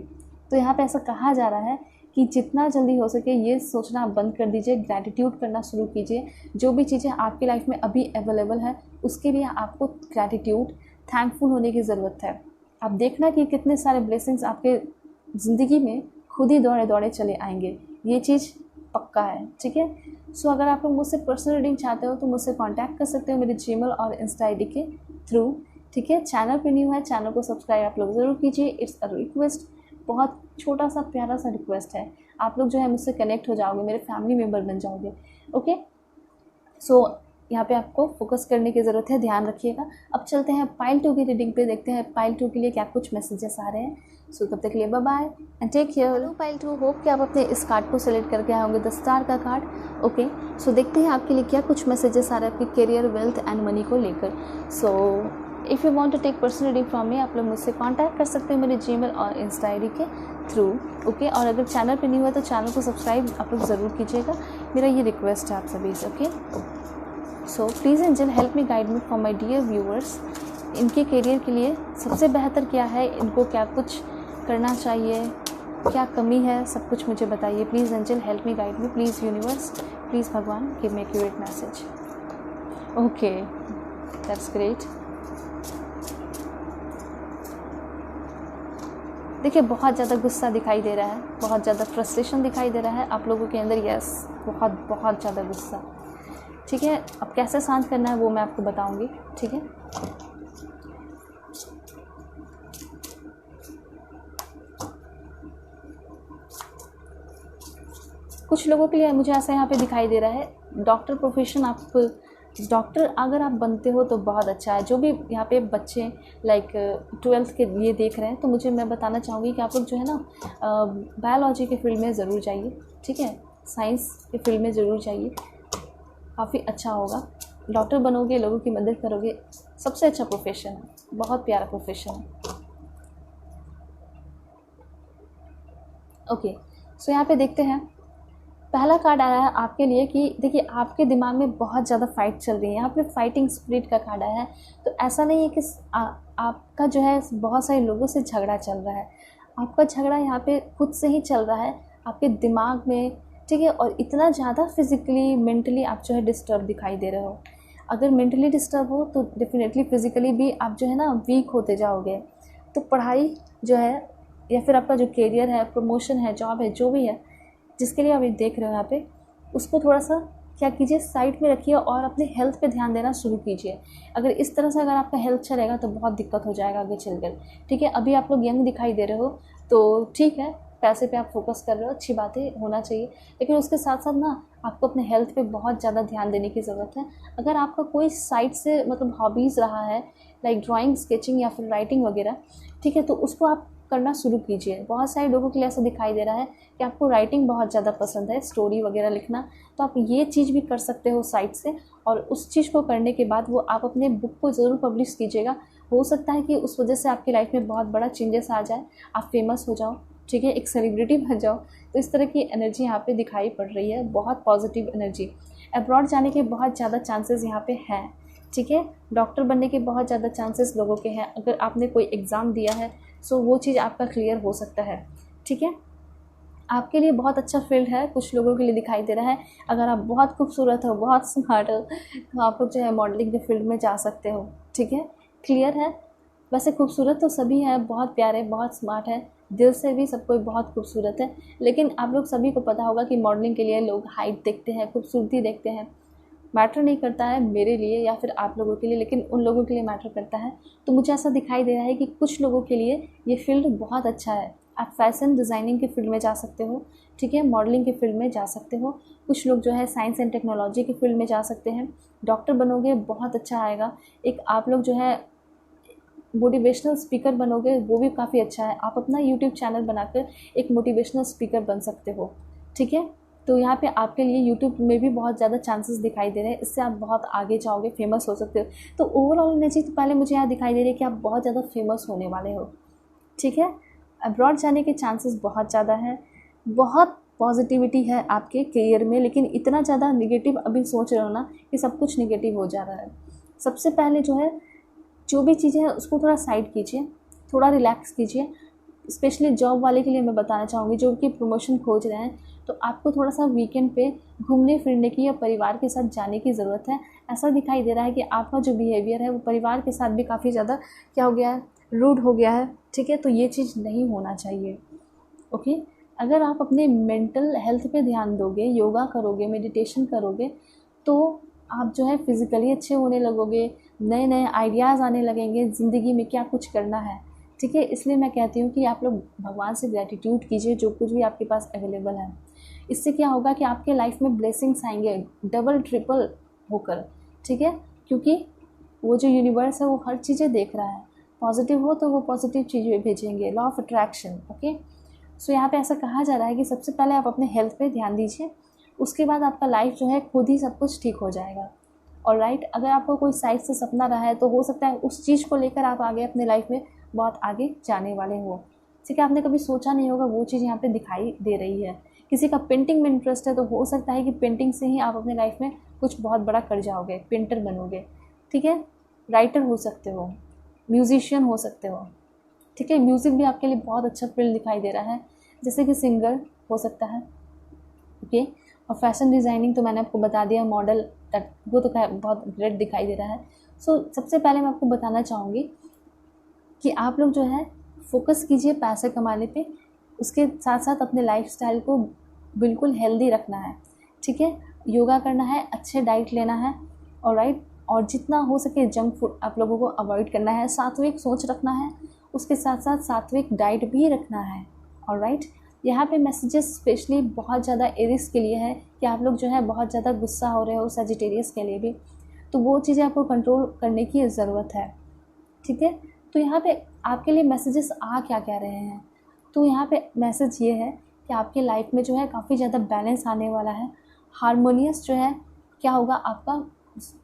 तो यहाँ पे ऐसा कहा जा रहा है कि जितना जल्दी हो सके ये सोचना आप बंद कर दीजिए, ग्रैटिट्यूड करना शुरू कीजिए। जो भी चीज़ें आपकी लाइफ में अभी अवेलेबल है उसके लिए आपको ग्रैटिट्यूड, थैंकफुल होने की ज़रूरत है, आप देखना कि कितने सारे ब्लेसिंग्स आपके ज़िंदगी में खुद ही दौड़े दौड़े चले आएंगे, ये चीज़ पक्का है। ठीक है, सो अगर आप लोग मुझसे पर्सनल रीडिंग चाहते हो तो मुझसे कांटेक्ट कर सकते हो मेरे जीमेल और इंस्टा आईडी के थ्रू। ठीक है, चैनल पे न्यू है, चैनल को सब्सक्राइब आप लोग ज़रूर कीजिए। इट्स अ रिक्वेस्ट, बहुत छोटा सा प्यारा सा रिक्वेस्ट है। आप लोग जो है मुझसे कनेक्ट हो जाओगे, मेरे फैमिली मेम्बर बन जाओगे। ओके, सो यहाँ पे आपको फोकस करने की ज़रूरत है, ध्यान रखिएगा। अब चलते हैं पाइल 2 की रीडिंग पे, देखते हैं पाइल 2 के लिए क्या कुछ मैसेजेस आ रहे हैं। सो तब तक के लिए bye bye and take care. Hello pile 2, hope कि आप अपने इस कार्ड को सिलेक्ट करके आए होंगे, द स्टार का कार्ड। ओके, सो देखते हैं आपके लिए क्या कुछ मैसेजेस आ रहे हैं आपके करियर, वेल्थ एंड मनी को लेकर। So if you want to take personal reading from me, आप लोग मुझसे कांटेक्ट कर सकते हैं मेरे जीमेल और इंस्टा आईडी के थ्रू। ओके, और अगर चैनल पे नहीं हुआ तो चैनल को सब्सक्राइब आप लोग ज़रूर कीजिएगा, मेरा ये रिक्वेस्ट है आप सभी से। Okay, so please angel help me guide me for my dear viewers. इनके करियर के लिए सबसे बेहतर क्या है, इनको क्या कुछ करना चाहिए, क्या कमी है, सब कुछ मुझे बताइए। Please angel help me guide me, please universe, please भगवान give me accurate message. Okay, that's great. देखिए, बहुत ज़्यादा गुस्सा दिखाई दे रहा है, बहुत ज़्यादा फ्रस्ट्रेशन दिखाई दे रहा है आप लोगों के अंदर। यस, बहुत बहुत ज़्यादा गुस्सा। ठीक है, अब कैसे शांत करना है वो मैं आपको बताऊंगी। ठीक है, कुछ लोगों के लिए मुझे ऐसा यहाँ पे दिखाई दे रहा है, डॉक्टर प्रोफेशन, आप डॉक्टर अगर आप बनते हो तो बहुत अच्छा है। जो भी यहाँ पे बच्चे लाइक 12th के लिए देख रहे हैं, तो मैं बताना चाहूँगी कि आप लोग जो है ना बायोलॉजी के फील्ड में ज़रूर जाइए। ठीक है, साइंस के फील्ड में ज़रूर जाइए, काफ़ी अच्छा होगा। डॉक्टर बनोगे, लोगों की मदद करोगे, सबसे अच्छा प्रोफेशन है, बहुत प्यारा प्रोफेशन है। ओके, सो यहाँ पे देखते हैं, पहला कार्ड आया है आपके लिए कि देखिए आपके दिमाग में बहुत ज़्यादा फाइट चल रही है। यहाँ पे फाइटिंग स्पिरिट का कार्ड आया है, तो ऐसा नहीं है कि आपका जो है बहुत सारे लोगों से झगड़ा चल रहा है। आपका झगड़ा यहाँ पे खुद से ही चल रहा है, आपके दिमाग में। ठीक है, और इतना ज़्यादा फिज़िकली मेंटली आप जो है डिस्टर्ब दिखाई दे रहे हो। अगर मेंटली डिस्टर्ब हो तो डेफिनेटली फिज़िकली भी आप जो है ना वीक होते जाओगे। तो पढ़ाई जो है या फिर आपका जो करियर है, प्रमोशन है, जॉब है, जो भी है जिसके लिए आप ये देख रहे हो यहाँ पे, उसको थोड़ा सा क्या कीजिए, साइड में रखिए और अपने हेल्थ पे ध्यान देना शुरू कीजिए। अगर इस तरह से अगर आपका हेल्थ अच्छा रहेगा तो बहुत दिक्कत हो जाएगा आगे चलकर। ठीक है, अभी आप लोग यंग दिखाई दे रहे हो तो ठीक है, पैसे पे आप फोकस कर रहे हो, अच्छी बातें होना चाहिए, लेकिन उसके साथ साथ ना आपको अपने हेल्थ पे बहुत ज़्यादा ध्यान देने की ज़रूरत है। अगर आपका कोई साइड से मतलब हॉबीज़ रहा है लाइक ड्राइंग, स्केचिंग या फिर राइटिंग वगैरह, ठीक है, तो उसको आप करना शुरू कीजिए। बहुत सारे लोगों के लिए ऐसा दिखाई दे रहा है कि आपको राइटिंग बहुत ज़्यादा पसंद है, स्टोरी वगैरह लिखना, तो आप ये चीज़ भी कर सकते हो साइड से। और उस चीज़ को करने के बाद वो आप अपने बुक को ज़रूर पब्लिश कीजिएगा। हो सकता है कि उस वजह से आपकी लाइफ में बहुत बड़ा चेंजेस आ जाए, आप फेमस हो जाओ, ठीक है, एक सेलिब्रिटी बन जाओ। तो इस तरह की एनर्जी यहाँ पे दिखाई पड़ रही है, बहुत पॉजिटिव एनर्जी। अब्रॉड जाने के बहुत ज़्यादा चांसेस यहाँ पे हैं। ठीक है, डॉक्टर बनने के बहुत ज़्यादा चांसेस लोगों के हैं। अगर आपने कोई एग्ज़ाम दिया है सो वो चीज़ आपका क्लियर हो सकता है। ठीक है, आपके लिए बहुत अच्छा फील्ड है, कुछ लोगों के लिए दिखाई दे रहा है। अगर आप बहुत खूबसूरत हो, बहुत स्मार्ट हो, तो आप लोग जो है मॉडलिंग के फील्ड में जा सकते हो। ठीक है, क्लियर है। वैसे खूबसूरत तो सभी हैं, बहुत प्यारे, बहुत स्मार्ट है, दिल से भी सब कोई बहुत खूबसूरत है। लेकिन आप लोग सभी को पता होगा कि मॉडलिंग के लिए लोग हाइट देखते हैं, खूबसूरती देखते हैं। मैटर नहीं करता है मेरे लिए या फिर आप लोगों के लिए, लेकिन उन लोगों के लिए मैटर करता है। तो मुझे ऐसा दिखाई दे रहा है कि कुछ लोगों के लिए ये फील्ड बहुत अच्छा है। आप फैशन डिज़ाइनिंग के फील्ड में जा सकते हो, ठीक है, मॉडलिंग के फील्ड में जा सकते हो। कुछ लोग जो है साइंस एंड टेक्नोलॉजी के फील्ड में जा सकते हैं। डॉक्टर बनोगे, बहुत अच्छा आएगा। एक आप लोग जो है मोटिवेशनल स्पीकर बनोगे, वो भी काफ़ी अच्छा है। आप अपना यूट्यूब चैनल बनाकर एक मोटिवेशनल स्पीकर बन सकते हो। ठीक है, तो यहाँ पे आपके लिए यूट्यूब में भी बहुत ज़्यादा चांसेस दिखाई दे रहे हैं, इससे आप बहुत आगे जाओगे, फेमस हो सकते हो। तो ओवरऑल एनर्जी तो पहले मुझे यहाँ दिखाई दे रही है कि आप बहुत ज़्यादा फेमस होने वाले हो। ठीक है, अब्रॉड जाने के चांसेस बहुत ज़्यादा हैं, बहुत पॉजिटिविटी है आपके करियर में, लेकिन इतना ज़्यादा निगेटिव अभी सोच रहे हो ना कि सब कुछ निगेटिव हो जा रहा है। सबसे पहले जो है जो भी चीज़ें हैं उसको थोड़ा साइड कीजिए, थोड़ा रिलैक्स कीजिए। स्पेशली जॉब वाले के लिए मैं बताना चाहूँगी, जो कि प्रमोशन खोज रहे हैं, तो आपको थोड़ा सा वीकेंड पे घूमने फिरने की या परिवार के साथ जाने की ज़रूरत है। ऐसा दिखाई दे रहा है कि आपका जो बिहेवियर है वो परिवार के साथ भी काफ़ी ज़्यादा क्या हो गया है, रूड हो गया है, ठीक है, तो ये चीज़ नहीं होना चाहिए। ओके, अगर आप अपने मेंटल हेल्थ पे ध्यान दोगे, योगा करोगे, मेडिटेशन करोगे, तो आप जो है फिज़िकली अच्छे होने लगोगे, नए नए आइडियाज़ आने लगेंगे ज़िंदगी में क्या कुछ करना है, ठीक है। इसलिए मैं कहती हूँ कि आप लोग भगवान से ग्रैटिट्यूड कीजिए जो कुछ भी आपके पास अवेलेबल है। इससे क्या होगा कि आपके लाइफ में ब्लेसिंग्स आएंगे डबल ट्रिपल होकर, ठीक है, क्योंकि वो जो यूनिवर्स है वो हर चीज़ें देख रहा है। पॉजिटिव हो तो वो पॉजिटिव चीज़ें भेजेंगे, लॉ ऑफ अट्रैक्शन। ओके, सो यहाँ पे ऐसा कहा जा रहा है कि सबसे पहले आप अपने हेल्थ पे ध्यान दीजिए, उसके बाद आपका लाइफ जो है खुद ही सब कुछ ठीक हो जाएगा। और राइट, अगर आपको कोई साइड से सपना रहा है तो हो सकता है उस चीज़ को लेकर आप आगे अपने लाइफ में बहुत आगे जाने वाले हो, ठीक है। आपने कभी सोचा नहीं होगा वो चीज़ यहाँ पे दिखाई दे रही है। किसी का पेंटिंग में इंटरेस्ट है तो हो सकता है कि पेंटिंग से ही आप अपने लाइफ में कुछ बहुत बड़ा कर जाओगे, पेंटर बनोगे, ठीक है। राइटर हो सकते हो, म्यूजिशियन हो सकते हो, ठीक है। म्यूज़िक भी आपके लिए बहुत अच्छा फील्ड दिखाई दे रहा है, जैसे कि सिंगर हो सकता है। ओके, और फैशन डिज़ाइनिंग तो मैंने आपको बता दिया, मॉडल तक वो तो बहुत ग्रेट दिखाई दे रहा है। सो सबसे पहले मैं आपको बताना चाहूँगी कि आप लोग जो है फोकस कीजिए पैसे कमाने पे, उसके साथ साथ अपने लाइफस्टाइल को बिल्कुल हेल्दी रखना है, ठीक है। योगा करना है, अच्छे डाइट लेना है, ऑलराइट, और जितना हो सके जंक फूड आप लोगों को अवॉइड करना है, सात्विक सोच रखना है, उसके साथ साथ सात्विक डाइट भी रखना है, ऑलराइट। यहाँ पे मैसेजेस स्पेशली बहुत ज़्यादा एरिस के लिए है कि आप लोग जो है बहुत ज़्यादा गुस्सा हो रहे हो, सजिटेरियस के लिए भी, तो वो चीज़ें आपको कंट्रोल करने की ज़रूरत है, ठीक है। तो यहाँ पे आपके लिए मैसेजेस आ क्या कह रहे हैं, तो यहाँ पे मैसेज ये है कि आपके लाइफ में जो है काफ़ी ज़्यादा बैलेंस आने वाला है, हारमोनियस जो है क्या होगा, आपका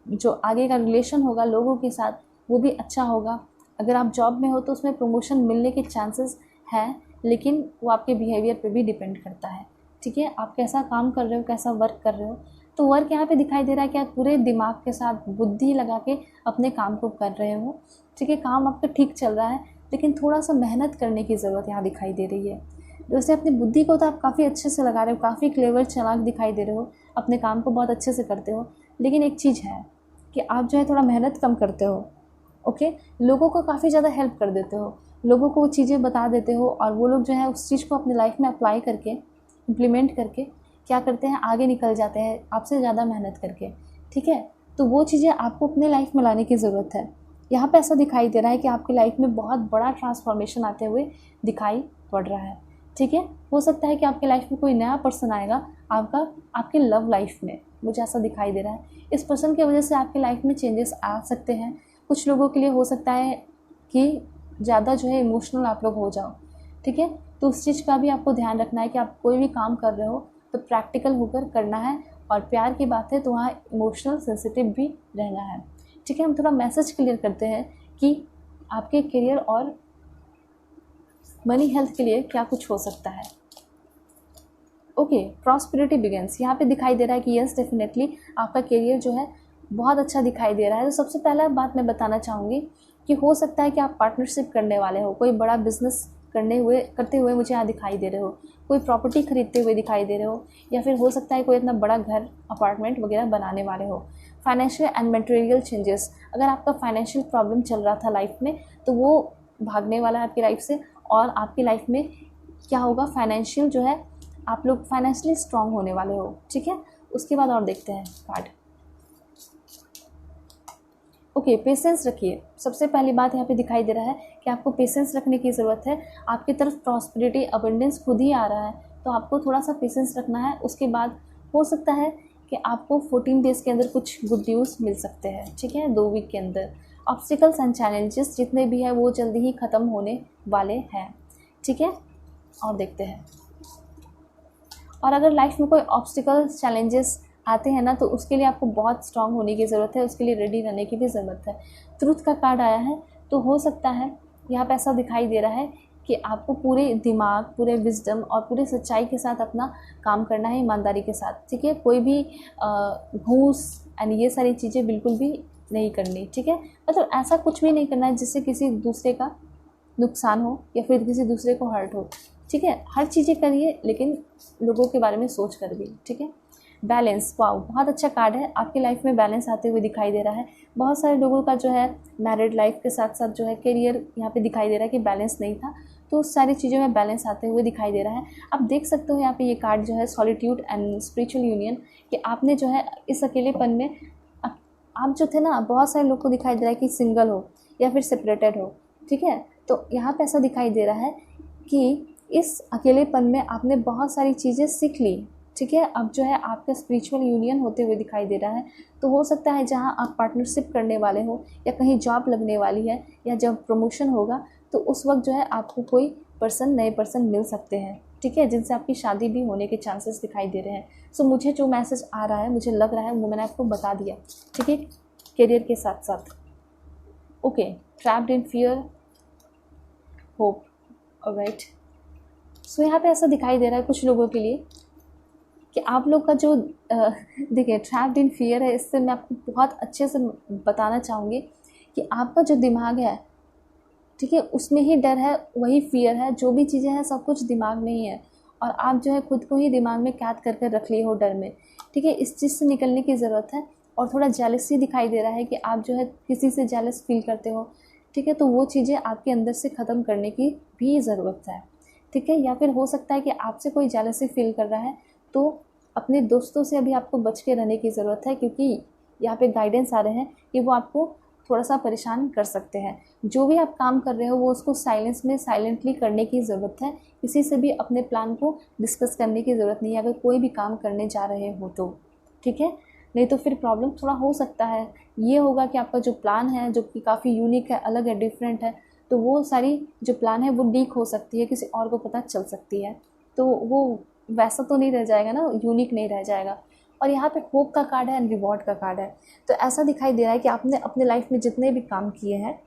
जो आगे का रिलेशन होगा लोगों के साथ वो भी अच्छा होगा। अगर आप जॉब में हो तो उसमें प्रमोशन मिलने के चांसेस हैं, लेकिन वो आपके बिहेवियर पे भी डिपेंड करता है, ठीक है। आप कैसा काम कर रहे हो, कैसा वर्क कर रहे हो, तो वर्क यहाँ पे दिखाई दे रहा है कि आप पूरे दिमाग के साथ बुद्धि लगा के अपने काम को कर रहे हो, ठीक है। काम आपका ठीक चल रहा है, लेकिन थोड़ा सा मेहनत करने की ज़रूरत यहाँ दिखाई दे रही है। जैसे अपनी बुद्धि को तो आप काफ़ी अच्छे से लगा रहे हो, काफ़ी क्लेवर चालाक दिखाई दे रहे हो, अपने काम को बहुत अच्छे से करते हो, लेकिन एक चीज़ है कि आप जो है थोड़ा मेहनत कम करते हो। ओके, लोगों को काफ़ी ज़्यादा हेल्प कर देते हो, लोगों को वो चीज़ें बता देते हो, और वो लोग जो है उस चीज़ को अपनी लाइफ में अप्लाई करके, इम्प्लीमेंट करके क्या करते हैं, आगे निकल जाते हैं आपसे ज़्यादा मेहनत करके, ठीक है। तो वो चीज़ें आपको अपने लाइफ में लाने की ज़रूरत है। यहाँ पे ऐसा दिखाई दे रहा है कि आपकी लाइफ में बहुत बड़ा ट्रांसफॉर्मेशन आते हुए दिखाई पड़ रहा है, ठीक है। हो सकता है कि आपके लाइफ में कोई नया पर्सन आएगा आपके लव लाइफ में, मुझे ऐसा दिखाई दे रहा है। इस पर्सन की वजह से आपकी लाइफ में चेंजेस आ सकते हैं। कुछ लोगों के लिए हो सकता है कि ज़्यादा जो है इमोशनल आप लोग हो जाओ, ठीक है। तो उस चीज़ का भी आपको ध्यान रखना है कि आप कोई भी काम कर रहे हो तो प्रैक्टिकल होकर करना है, और प्यार की बात है तो वहाँ इमोशनल सेंसिटिव भी रहना है, ठीक है। हम थोड़ा मैसेज क्लियर करते हैं कि आपके करियर और मनी हेल्थ के लिए क्या कुछ हो सकता है। ओके, प्रॉस्पेरिटी बिगिंस, यहाँ पे दिखाई दे रहा है कि यस डेफिनेटली आपका करियर जो है बहुत अच्छा दिखाई दे रहा है। तो सबसे पहला बात मैं बताना चाहूँगी कि हो सकता है कि आप पार्टनरशिप करने वाले हो, कोई बड़ा बिजनेस करते हुए मुझे यहाँ दिखाई दे रहे हो, कोई प्रॉपर्टी खरीदते हुए दिखाई दे रहे हो, या फिर हो सकता है कोई इतना बड़ा घर अपार्टमेंट वगैरह बनाने वाले हो। फाइनेंशियल एंड मटेरियल चेंजेस, अगर आपका फाइनेंशियल प्रॉब्लम चल रहा था लाइफ में तो वो भागने वाला है आपकी लाइफ से, और आपकी लाइफ में क्या होगा, फाइनेंशियल जो है आप लोग फाइनेंशियली स्ट्रांग होने वाले हो, ठीक है। उसके बाद और देखते हैं कार्ड। ओके, पेशेंस रखिए। सबसे पहली बात यहाँ पे दिखाई दे रहा है कि आपको पेशेंस रखने की ज़रूरत है। आपकी तरफ प्रॉस्पेरिटी अबंडेंस खुद ही आ रहा है, तो आपको थोड़ा सा पेशेंस रखना है। उसके बाद हो सकता है कि आपको 14 डेज़ के अंदर कुछ गुड न्यूज़ मिल सकते हैं, ठीक है, 2 वीक के अंदर। ऑब्स्टिकल्स एंड चैलेंजेस जितने भी हैं वो जल्दी ही ख़त्म होने वाले हैं, ठीक है। और देखते हैं, और अगर लाइफ में कोई ऑब्स्टिकल्स चैलेंजेस आते हैं ना तो उसके लिए आपको बहुत स्ट्रांग होने की ज़रूरत है, उसके लिए रेडी रहने की भी ज़रूरत है। ट्रुथ का कार्ड आया है, तो हो सकता है यहाँ पे ऐसा दिखाई दे रहा है कि आपको पूरे दिमाग, पूरे विजडम और पूरे सच्चाई के साथ अपना काम करना है, ईमानदारी के साथ, ठीक है। कोई भी घूस एंड ये सारी चीज़ें बिल्कुल भी नहीं करनी, ठीक है। मतलब ऐसा कुछ भी नहीं करना है जिससे किसी दूसरे का नुकसान हो या फिर किसी दूसरे को हर्ट हो, ठीक है। हर चीज़ें करिए लेकिन लोगों के बारे में सोच कर भी, ठीक है। बैलेंस, वाओ बहुत अच्छा कार्ड है। आपकी लाइफ में बैलेंस आते हुए दिखाई दे रहा है। बहुत सारे लोगों का जो है मैरिड लाइफ के साथ साथ जो है करियर यहाँ पे दिखाई दे रहा है कि बैलेंस नहीं था, तो उस सारी चीज़ों में बैलेंस आते हुए दिखाई दे रहा है। आप देख सकते हो यहाँ पे ये कार्ड जो है सॉलिट्यूड एंड स्पिरिचुअल यूनियन, कि आपने जो है इस अकेलेपन में आप जो थे ना, बहुत सारे लोग को दिखाई दे रहा है कि सिंगल हो या फिर सेपरेटेड हो, ठीक है। तो यहाँ पे ऐसा दिखाई दे रहा है कि इस अकेलेपन में आपने बहुत सारी चीज़ें सीख ली, ठीक है। अब जो है आपका स्पिरिचुअल यूनियन होते हुए दिखाई दे रहा है। तो हो सकता है जहाँ आप पार्टनरशिप करने वाले हो या कहीं जॉब लगने वाली है या जब प्रमोशन होगा, तो उस वक्त जो है आपको कोई नए पर्सन मिल सकते हैं, ठीक है, जिनसे आपकी शादी भी होने के चांसेस दिखाई दे रहे हैं। सो मुझे जो मैसेज आ रहा है, मुझे लग रहा है, वो मैंने आपको बता दिया, ठीक है, करियर के साथ साथ। Okay, trapped in fear, hope, alright. So यहाँ पे ऐसा दिखाई दे रहा है कुछ लोगों के लिए कि आप लोग का जो देखिए ट्रैप्ड इन फियर है, इससे मैं आपको बहुत अच्छे से बताना चाहूँगी कि आपका जो दिमाग है, ठीक है, उसमें ही डर है, वही फियर है। जो भी चीज़ें हैं सब कुछ दिमाग में ही है, और आप जो है खुद को ही दिमाग में कैद करके रख लिए हो डर में, ठीक है। इस चीज़ से निकलने की ज़रूरत है। और थोड़ा जेलसी दिखाई दे रहा है कि आप जो है किसी से जेलस फील करते हो, ठीक है, तो वो चीज़ें आपके अंदर से ख़त्म करने की भी ज़रूरत है, ठीक है। या फिर हो सकता है कि आपसे कोई जेलसी फील कर रहा है, तो अपने दोस्तों से अभी आपको बच के रहने की ज़रूरत है, क्योंकि यहाँ पे गाइडेंस आ रहे हैं कि वो आपको थोड़ा सा परेशान कर सकते हैं। जो भी आप काम कर रहे हो वो उसको साइलेंस में साइलेंटली करने की ज़रूरत है। किसी से भी अपने प्लान को डिस्कस करने की ज़रूरत नहीं है अगर कोई भी काम करने जा रहे हो तो, ठीक है। नहीं तो फिर प्रॉब्लम थोड़ा हो सकता है। ये होगा कि आपका जो प्लान है, जो कि काफ़ी यूनिक है, अलग है, डिफरेंट है, तो वो सारी जो प्लान है वो लीक हो सकती है, किसी और को पता चल सकती है, तो वो वैसा तो नहीं रह जाएगा ना, यूनिक नहीं रह जाएगा। और यहाँ पे होप का कार्ड है एंड रिवॉर्ड का कार्ड है। तो ऐसा दिखाई दे रहा है कि आपने अपने लाइफ में जितने भी काम किए हैं,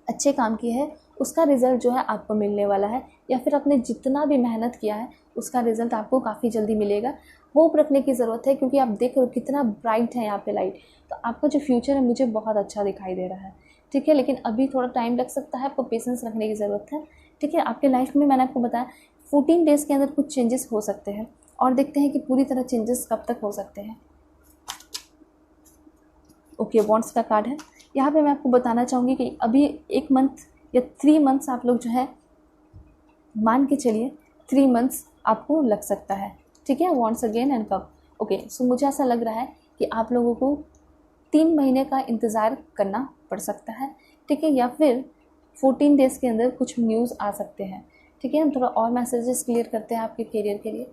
अच्छे काम किए हैं, उसका रिज़ल्ट जो है आपको मिलने वाला है, या फिर आपने जितना भी मेहनत किया है उसका रिज़ल्ट आपको काफ़ी जल्दी मिलेगा। होप रखने की ज़रूरत है, क्योंकि आप देख रहे हो कितना ब्राइट है यहाँ पे लाइट। तो आपका जो फ्यूचर है मुझे बहुत अच्छा दिखाई दे रहा है, ठीक है। लेकिन अभी थोड़ा टाइम लग सकता है, आपको पेशेंस रखने की ज़रूरत है, ठीक है। आपके लाइफ में मैंने आपको बताया 14 डेज़ के अंदर कुछ चेंजेस हो सकते हैं, और देखते हैं कि पूरी तरह चेंजेस कब तक हो सकते हैं। ओके, वॉन्ड्स का कार्ड है। यहाँ पे मैं आपको बताना चाहूँगी कि अभी 1 मंथ या 3 मंथ्स आप लोग जो है मान के चलिए 3 मंथ्स आपको लग सकता है, ठीक है। Wands again and cup. Okay, so मुझे ऐसा लग रहा है कि आप लोगों को 3 महीने का इंतज़ार करना पड़ सकता है, ठीक है, या फिर 14 डेज़ के अंदर कुछ न्यूज़ आ सकते हैं, ठीक है। हम थोड़ा और मैसेजेस क्लियर करते हैं आपके करियर के लिए।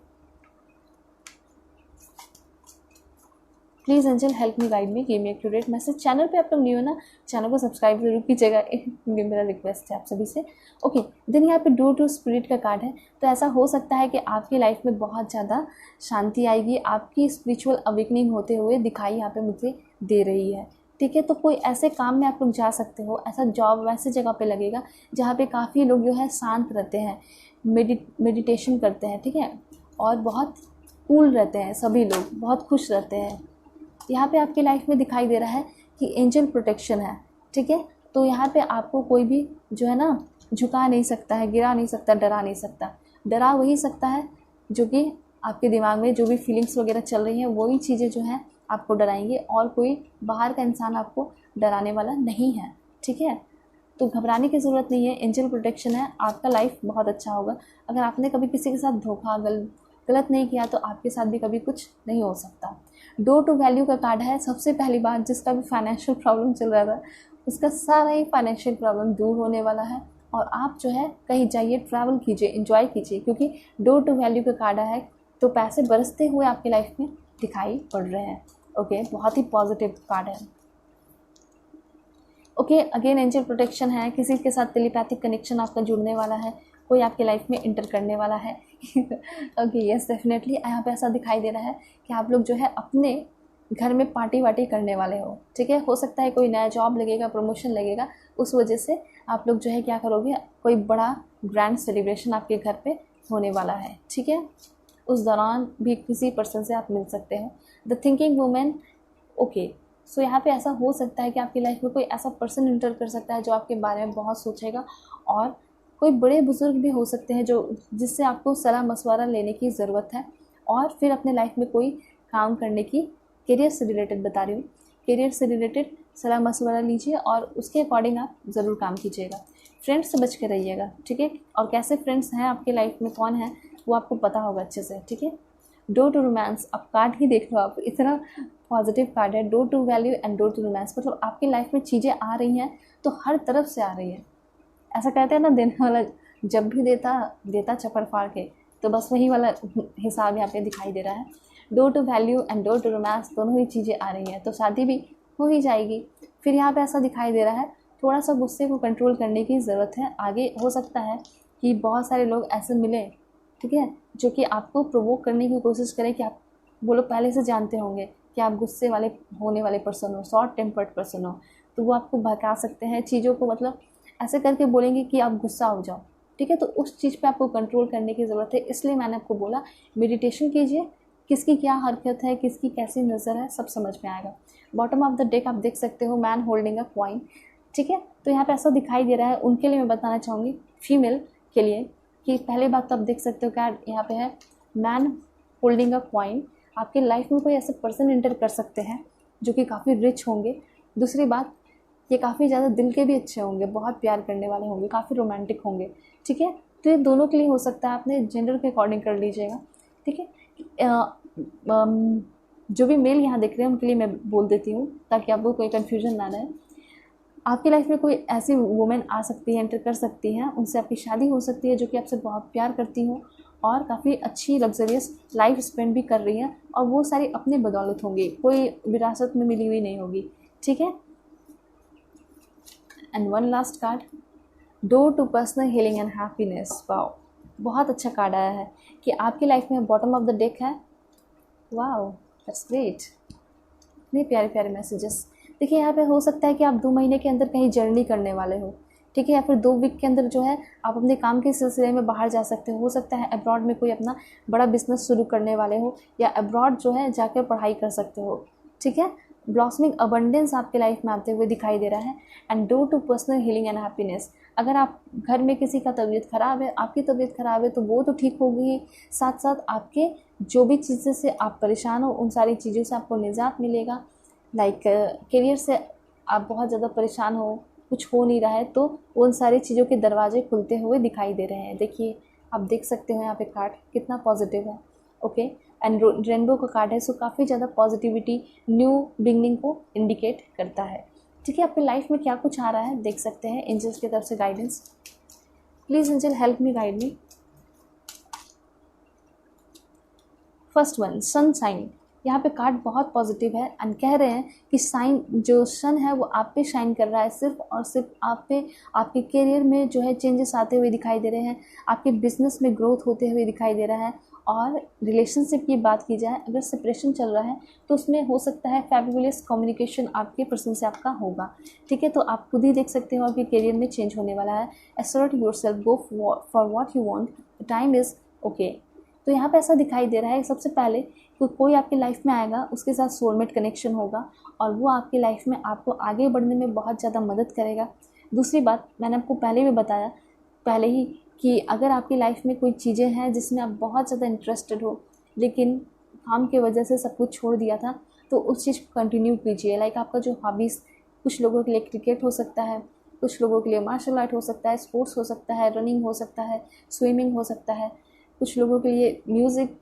Please angel help me, guide me, give me accurate message. Channel पे आप लोग न्यू हो ना, चैनल को सब्सक्राइब जरूर कीजिएगा, ये मेरा रिक्वेस्ट है आप सभी से। ओके, देन यहाँ पे डू टू स्पिरिट का कार्ड है। तो ऐसा हो सकता है कि आपकी लाइफ में बहुत ज़्यादा शांति आएगी, आपकी स्पिरिचुअल अवेकनिंग होते हुए दिखाई यहाँ पे मुझे दे रही है, ठीक है। तो कोई ऐसे काम में आप लोग जा सकते हो, ऐसा जॉब वैसे जगह पे लगेगा जहाँ पे काफ़ी लोग जो है शांत रहते हैं, मेडिटेशन करते हैं, ठीक है, और बहुत कूल रहते हैं, सभी लोग बहुत खुश रहते हैं। यहाँ पे आपकी लाइफ में दिखाई दे रहा है कि एंजल प्रोटेक्शन है, ठीक है। तो यहाँ पे आपको कोई भी जो है ना झुका नहीं सकता है, गिरा नहीं सकता, डरा नहीं सकता। डरा वही सकता है जो कि आपके दिमाग में जो भी फीलिंग्स वगैरह चल रही हैं, वही चीज़ें जो हैं आपको डराएंगे, और कोई बाहर का इंसान आपको डराने वाला नहीं है, ठीक है। तो घबराने की ज़रूरत नहीं है, एंजल प्रोटेक्शन है, आपका लाइफ बहुत अच्छा होगा। अगर आपने कभी किसी के साथ धोखा गलत नहीं किया तो आपके साथ भी कभी कुछ नहीं हो सकता। डोर टू वैल्यू का कार्ड है। सबसे पहली बात, जिसका भी फाइनेंशियल प्रॉब्लम चल रहा था उसका सारा ही फाइनेंशियल प्रॉब्लम दूर होने वाला है, और आप जो है कहीं जाइए, ट्रैवल कीजिए, एंजॉय कीजिए, क्योंकि डोर टू वैल्यू का कार्ड है। तो पैसे बरसते हुए आपकी लाइफ में दिखाई पड़ रहे हैं। ओके, बहुत ही पॉजिटिव कार्ड है। ओके, अगेन एंजल प्रोटेक्शन है। किसी के साथ टेलीपैथिक कनेक्शन आपका जुड़ने वाला है, कोई आपके लाइफ में इंटर करने वाला है। ओके, यस डेफिनेटली यहाँ पे ऐसा दिखाई दे रहा है कि आप लोग जो है अपने घर में पार्टी वार्टी करने वाले हो, ठीक है। हो सकता है कोई नया जॉब लगेगा, प्रमोशन लगेगा, उस वजह से आप लोग जो है क्या करोगे, कोई बड़ा ग्रैंड सेलिब्रेशन आपके घर पे होने वाला है, ठीक है। उस दौरान भी किसी पर्सन से आप मिल सकते हो। The thinking women. ओके, सो यहाँ पे ऐसा हो सकता है कि आपकी लाइफ में कोई ऐसा पर्सन इंटर कर सकता है जो आपके बारे में बहुत सोचेगा, और कोई बड़े बुजुर्ग भी हो सकते हैं जो जिससे आपको सलाह मशवरा लेने की ज़रूरत है, और फिर अपने लाइफ में कोई काम करने की, करियर से रिलेटेड बता रही हूँ, करियर से रिलेटेड सलाह मशवरा लीजिए और उसके अकॉर्डिंग आप ज़रूर काम कीजिएगा। फ्रेंड्स से बच के रहिएगा, ठीक है। और कैसे फ्रेंड्स हैं आपके लाइफ में, कौन है वो आपको पता होगा अच्छे से, ठीक है। डोर टू रोमांस, अब कार्ड ही देख लो आप, इतना पॉजिटिव कार्ड है। Door to value and door to romance, मतलब आपकी लाइफ में चीज़ें आ रही हैं तो हर तरफ से आ रही है। ऐसा कहते हैं ना, देने वाला जब भी देता चपड़ फाड़ के, तो बस वही वाला हिसाब यहाँ पे दिखाई दे रहा है। Door to value and door to romance, दोनों ही चीज़ें आ रही हैं, तो शादी भी हो ही जाएगी। फिर यहाँ पे ऐसा दिखाई दे रहा है, थोड़ा सा गुस्से को कंट्रोल करने की ज़रूरत है। आगे हो सकता है कि बहुत सारे लोग ऐसे मिले, ठीक है, जो कि आपको प्रोवोक करने की कोशिश करें कि आप, वो लोग पहले से जानते होंगे कि आप गुस्से वाले होने वाले पर्सन हो, शॉर्ट टेम्पर्ड पर्सन हो, तो वो आपको भड़का सकते हैं चीज़ों को, मतलब ऐसे करके बोलेंगे कि आप गुस्सा हो जाओ, ठीक है। तो उस चीज़ पे आपको कंट्रोल करने की ज़रूरत है। इसलिए मैंने आपको बोला मेडिटेशन कीजिए, किसकी क्या हरकत है, किसकी कैसी नज़र है, सब समझ में आएगा। बॉटम ऑफ द डेक आप देख सकते हो, मैन होल्डिंग अ कॉइन, ठीक है। तो यहाँ पे ऐसा दिखाई दे रहा है, उनके लिए मैं बताना चाहूँगी, फीमेल के लिए, कि पहले बात तो आप देख सकते हो क्या यहाँ पे है, मैन होल्डिंग अ कॉइन। आपके लाइफ में कोई ऐसे पर्सन एंटर कर सकते हैं जो कि काफ़ी रिच होंगे। दूसरी बात, ये काफ़ी ज़्यादा दिल के भी अच्छे होंगे, बहुत प्यार करने वाले होंगे, काफ़ी रोमांटिक होंगे, ठीक है। तो ये दोनों के लिए हो सकता है, अपने जेंडर के अकॉर्डिंग कर लीजिएगा, ठीक है। जो भी मेल यहाँ देख रहे हैं उनके लिए मैं बोल देती हूँ ताकि आपको कोई कन्फ्यूजन ना रहे। आपकी लाइफ में कोई ऐसी वुमेन आ सकती है, एंटर कर सकती है, उनसे आपकी शादी हो सकती है जो कि आपसे बहुत प्यार करती हो और काफ़ी अच्छी लग्जरियस लाइफ स्पेंड भी कर रही है, और वो सारी अपने बदौलत होंगी, कोई विरासत में मिली हुई नहीं होगी, ठीक है। And one last card, door to personal healing and happiness. Wow, बहुत अच्छा कार्ड आया है कि आपकी लाइफ में बॉटम ऑफ द डेक है। वाओ, दैट्स ग्रेट, इतने प्यारे प्यारे मैसेजेस। देखिए यहाँ पे हो सकता है कि आप 2 महीने के अंदर कहीं जर्नी करने वाले हो, ठीक है, या फिर 2 वीक के अंदर जो है आप अपने काम के सिलसिले में बाहर जा सकते हो सकता है अब्रॉड में कोई अपना बड़ा बिजनेस शुरू करने वाले हो, या अब्रॉड जो है जाकर पढ़ाई कर सकते हो, ठीक है। ब्लॉसमिंग अबंडेंस आपके लाइफ में आते हुए दिखाई दे रहा है। And door to personal healing and happiness, अगर आप घर में किसी का तबीयत ख़राब है, आपकी तबीयत ख़राब है, तो वो तो ठीक होगी, साथ साथ आपके जो भी चीज़ें से आप परेशान हो उन सारी चीज़ों से आपको निजात मिलेगा। लाइक करियर से आप बहुत ज़्यादा परेशान हो, कुछ हो नहीं रहा है, तो उन सारी चीज़ों के दरवाजे खुलते हुए दिखाई दे रहे हैं। देखिए आप देख सकते हो यहाँ पे कार्ड कितना पॉजिटिव है, ओके। एंड रेनबो का कार्ड है, सो काफ़ी ज़्यादा पॉजिटिविटी, न्यू बिगनिंग को इंडिकेट करता है, ठीक है। आपकी लाइफ में क्या कुछ आ रहा है देख सकते हैं एंजल्स की तरफ से guidance. Please angel help me, guide me. First one, sun sign, यहाँ पे कार्ड बहुत पॉजिटिव है एंड कह रहे हैं कि साइन, जो सन है वो आप पे शाइन कर रहा है, सिर्फ और सिर्फ आप पे, आपके करियर में जो है चेंजेस आते हुए दिखाई दे रहे हैं, आपके बिजनेस में ग्रोथ होते हुए दिखाई दे रहा है। और रिलेशनशिप की बात की जाए, अगर सेपरेशन चल रहा है तो उसमें हो सकता है फैबुलस कम्युनिकेशन आपके पर्सन से आपका होगा, ठीक है। तो आप खुद ही देख सकते हो आपके करियर में चेंज होने वाला है। Assert yourself, go for what you want, time is okay. तो यहाँ पे ऐसा दिखाई दे रहा है, सबसे पहले कोई आपकी लाइफ में आएगा, उसके साथ सोलमेट कनेक्शन होगा और वो आपकी लाइफ में आपको आगे बढ़ने में बहुत ज़्यादा मदद करेगा। दूसरी बात, मैंने आपको पहले भी बताया पहले ही कि अगर आपकी लाइफ में कोई चीज़ें हैं जिसमें आप बहुत ज़्यादा इंटरेस्टेड हो, लेकिन काम की वजह से सब कुछ छोड़ दिया था, तो उस चीज़ को कंटिन्यू कीजिए। लाइक आपका जो हॉबीज़, कुछ लोगों के लिए क्रिकेट हो सकता है, कुछ लोगों के लिए मार्शल आर्ट हो सकता है, स्पोर्ट्स हो सकता है, रनिंग हो सकता है, स्विमिंग हो सकता है, कुछ लोगों के लिए म्यूज़िक,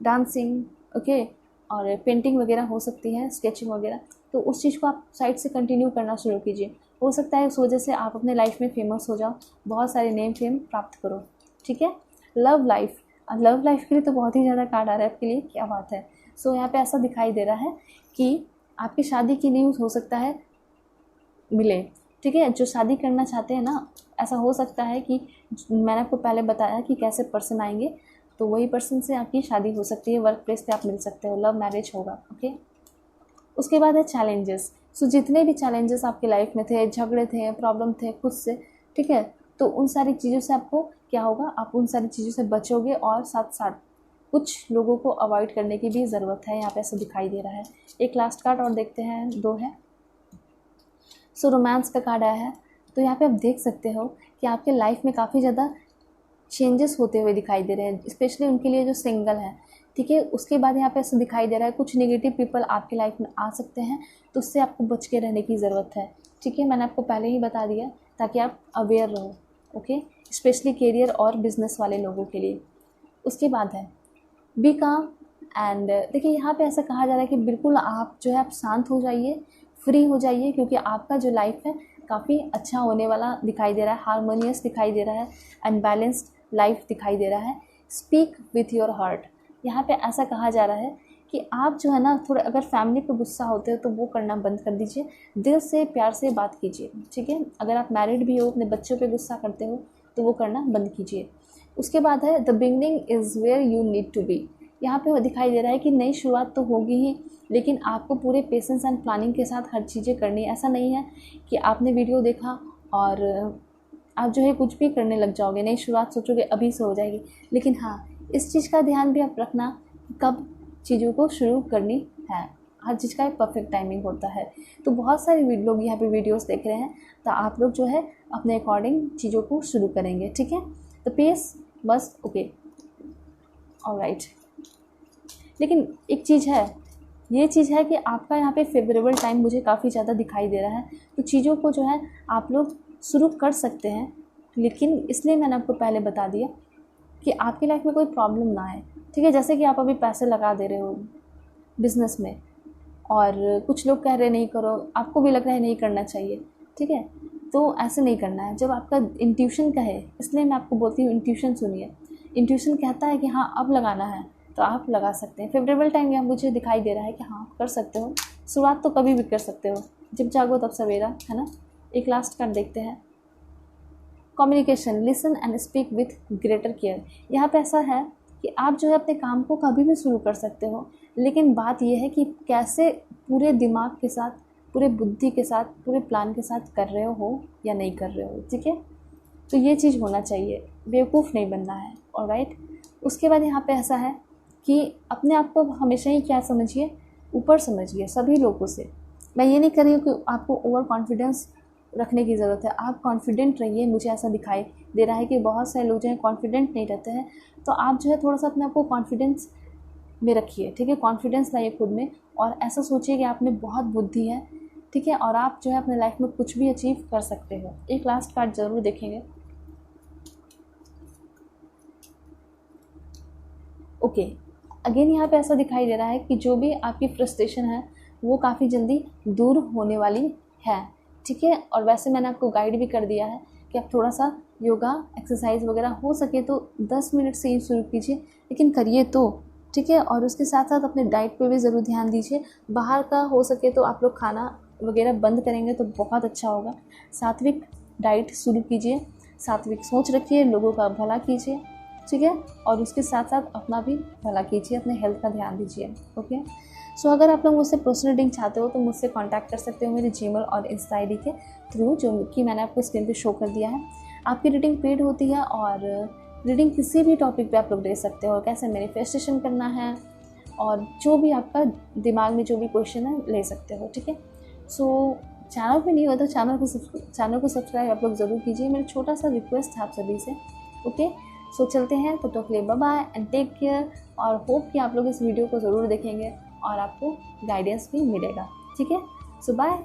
डांसिंग, ओके, और पेंटिंग वगैरह हो सकती है, स्केचिंग वगैरह। तो उस चीज़ को आप साइड से कंटिन्यू करना शुरू कीजिए। हो सकता है उस वजह से आप अपने लाइफ में फेमस हो जाओ, बहुत सारे नेम फेम प्राप्त करो, ठीक है। लव लाइफ, लव लाइफ के लिए तो बहुत ही ज़्यादा कार्ड आ रहा है आपके लिए, क्या बात है। सो यहाँ पे ऐसा दिखाई दे रहा है कि आपकी शादी की न्यूज़ हो सकता है मिले, ठीक है। जो शादी करना चाहते हैं ना, ऐसा हो सकता है कि मैंने आपको पहले बताया कि कैसे पर्सन आएंगे, तो वही पर्सन से आपकी शादी हो सकती है, वर्क प्लेस पे आप मिल सकते हो, लव मैरिज होगा, ओके। उसके बाद है चैलेंजेस। सो जितने भी चैलेंजेस आपकी लाइफ में थे, झगड़े थे, प्रॉब्लम थे खुद से, ठीक है, तो उन सारी चीज़ों से आपको क्या होगा, आप उन सारी चीज़ों से बचोगे और साथ साथ कुछ लोगों को अवॉइड करने की भी ज़रूरत है, यहाँ पे ऐसा दिखाई दे रहा है। एक लास्ट कार्ड और देखते हैं, 2 है। सो रोमांस का कार्ड आया है, तो यहाँ पे आप देख सकते हो कि आपके लाइफ में काफ़ी ज़्यादा चेंजेस होते हुए दिखाई दे रहे हैं, स्पेशली उनके लिए जो सिंगल हैं, ठीक है। उसके बाद यहाँ पे ऐसा दिखाई दे रहा है कुछ नेगेटिव पीपल आपकी लाइफ में आ सकते हैं, तो उससे आपको बच के रहने की ज़रूरत है, ठीक है। मैंने आपको पहले ही बता दिया ताकि आप अवेयर रहो, ओके, स्पेशली करियर और बिजनेस वाले लोगों के लिए। उसके बाद है बी काम एंड देखिए यहाँ पे ऐसा कहा जा रहा है कि बिल्कुल आप जो है आप शांत हो जाइए, फ्री हो जाइए, क्योंकि आपका जो लाइफ है काफ़ी अच्छा होने वाला दिखाई दे रहा है, हारमोनियस दिखाई दे रहा है एंड बैलेंस्ड लाइफ दिखाई दे रहा है। स्पीक विथ योर हार्ट, यहाँ पे ऐसा कहा जा रहा है कि आप जो है ना थोड़ा अगर फैमिली पे गुस्सा होते हो तो वो करना बंद कर दीजिए, दिल से प्यार से बात कीजिए, ठीक है। अगर आप मैरिड भी हो, अपने बच्चों पे गुस्सा करते हो तो वो करना बंद कीजिए। उसके बाद है the beginning is where you need to be, यहाँ पे दिखाई दे रहा है कि नई शुरुआत तो होगी ही, लेकिन आपको पूरे पेशेंस एंड प्लानिंग के साथ हर चीज़ें करनी है। ऐसा नहीं है कि आपने वीडियो देखा और आप जो है कुछ भी करने लग जाओगे, नई शुरुआत सोचोगे अभी से हो जाएगी। लेकिन हाँ, इस चीज़ का ध्यान भी आप रखना कब चीज़ों को शुरू करनी है, हर चीज़ का एक परफेक्ट टाइमिंग होता है। तो बहुत सारे लोग यहाँ पे वीडियोस देख रहे हैं, तो आप लोग जो है अपने अकॉर्डिंग चीज़ों को शुरू करेंगे, ठीक है। द पेस बस ओके, ऑलराइट। लेकिन एक चीज़ है, ये चीज़ है कि आपका यहाँ पे फेवरेबल टाइम मुझे काफ़ी ज़्यादा दिखाई दे रहा है, तो चीज़ों को जो है आप लोग शुरू कर सकते हैं। लेकिन इसलिए मैंने आपको पहले बता दिया कि आपकी लाइफ में कोई प्रॉब्लम ना आए, ठीक है। जैसे कि आप अभी पैसे लगा दे रहे हो बिज़नेस में और कुछ लोग कह रहे नहीं करो, आपको भी लग रहा है नहीं करना चाहिए, ठीक है, तो ऐसे नहीं करना है। जब आपका इंट्यूशन कहे, इसलिए मैं आपको बोलती हूँ इंट्यूशन सुनिए। इंट्यूशन कहता है कि हाँ अब लगाना है तो आप लगा सकते हैं। फेवरेबल टाइम यहाँ मुझे दिखाई दे रहा है कि हाँ आप कर सकते हो, शुरुआत तो कभी भी कर सकते हो, जब जागो तब सवेरा, है ना। एक लास्ट कार्ड देखते हैं, communication, listen and speak with greater care. यहाँ पे ऐसा है कि आप जो है अपने काम को कभी भी शुरू कर सकते हो, लेकिन बात यह है कि कैसे पूरे दिमाग के साथ, पूरे बुद्धि के साथ, पूरे प्लान के साथ कर रहे हो या नहीं कर रहे हो, ठीक है। तो ये चीज़ होना चाहिए, बेवकूफ़ नहीं बनना है, ऑलराइट। उसके बाद यहाँ पे ऐसा है कि अपने आप को हमेशा ही क्या समझिए, ऊपर समझिए सभी लोगों से। मैं ये नहीं कर रही हूँ कि आपको ओवर कॉन्फिडेंस रखने की ज़रूरत है, आप कॉन्फिडेंट रहिए। मुझे ऐसा दिखाई दे रहा है कि बहुत सारे लोग जो हैं कॉन्फिडेंट नहीं रहते हैं, तो आप जो है थोड़ा सा अपने आप को कॉन्फिडेंस में रखिए, ठीक है। कॉन्फिडेंस लाइए खुद में और ऐसा सोचिए कि आप में बहुत बुद्धि है, ठीक है, और आप जो है अपने लाइफ में कुछ भी अचीव कर सकते हो। एक लास्ट कार्ड ज़रूर देखेंगे, ओके। अगेन यहाँ पे ऐसा दिखाई दे रहा है कि जो भी आपकी फ्रस्ट्रेशन है वो काफ़ी जल्दी दूर होने वाली है, ठीक है। और वैसे मैंने आपको गाइड भी कर दिया है कि आप थोड़ा सा योगा एक्सरसाइज वगैरह हो सके तो 10 मिनट से ही शुरू कीजिए, लेकिन करिए तो, ठीक है। और उसके साथ साथ अपने डाइट पे भी ज़रूर ध्यान दीजिए। बाहर का हो सके तो आप लोग खाना वगैरह बंद करेंगे तो बहुत अच्छा होगा। सात्विक डाइट शुरू कीजिए, सात्विक सोच रखिए, लोगों का भला कीजिए, ठीक है। और उसके साथ साथ अपना भी भला कीजिए, अपने हेल्थ का ध्यान दीजिए, ओके। सो अगर आप लोग मुझसे पर्सनल रीडिंग चाहते हो तो मुझसे कांटेक्ट कर सकते हो मेरे जीमेल और इंस्टा आईडी के थ्रू, जो कि मैंने आपको स्क्रीन पे शो कर दिया है। आपकी रीडिंग पेड होती है और रीडिंग किसी भी टॉपिक पे आप लोग ले सकते हो, कैसे मैनिफेस्टेशन करना है और जो भी आपका दिमाग में जो भी क्वेश्चन है ले सकते हो, ठीक है। सो चैनल पे नहीं हो तो चैनल को सब्सक्राइब आप लोग ज़रूर कीजिए, मेरा छोटा सा रिक्वेस्ट है आप सभी से, ओके। सो चलते हैं, तो के लिए bye bye and take care, और होप कि आप लोग इस वीडियो को ज़रूर देखेंगे और आपको गाइडेंस भी मिलेगा, ठीक है। सो बाय।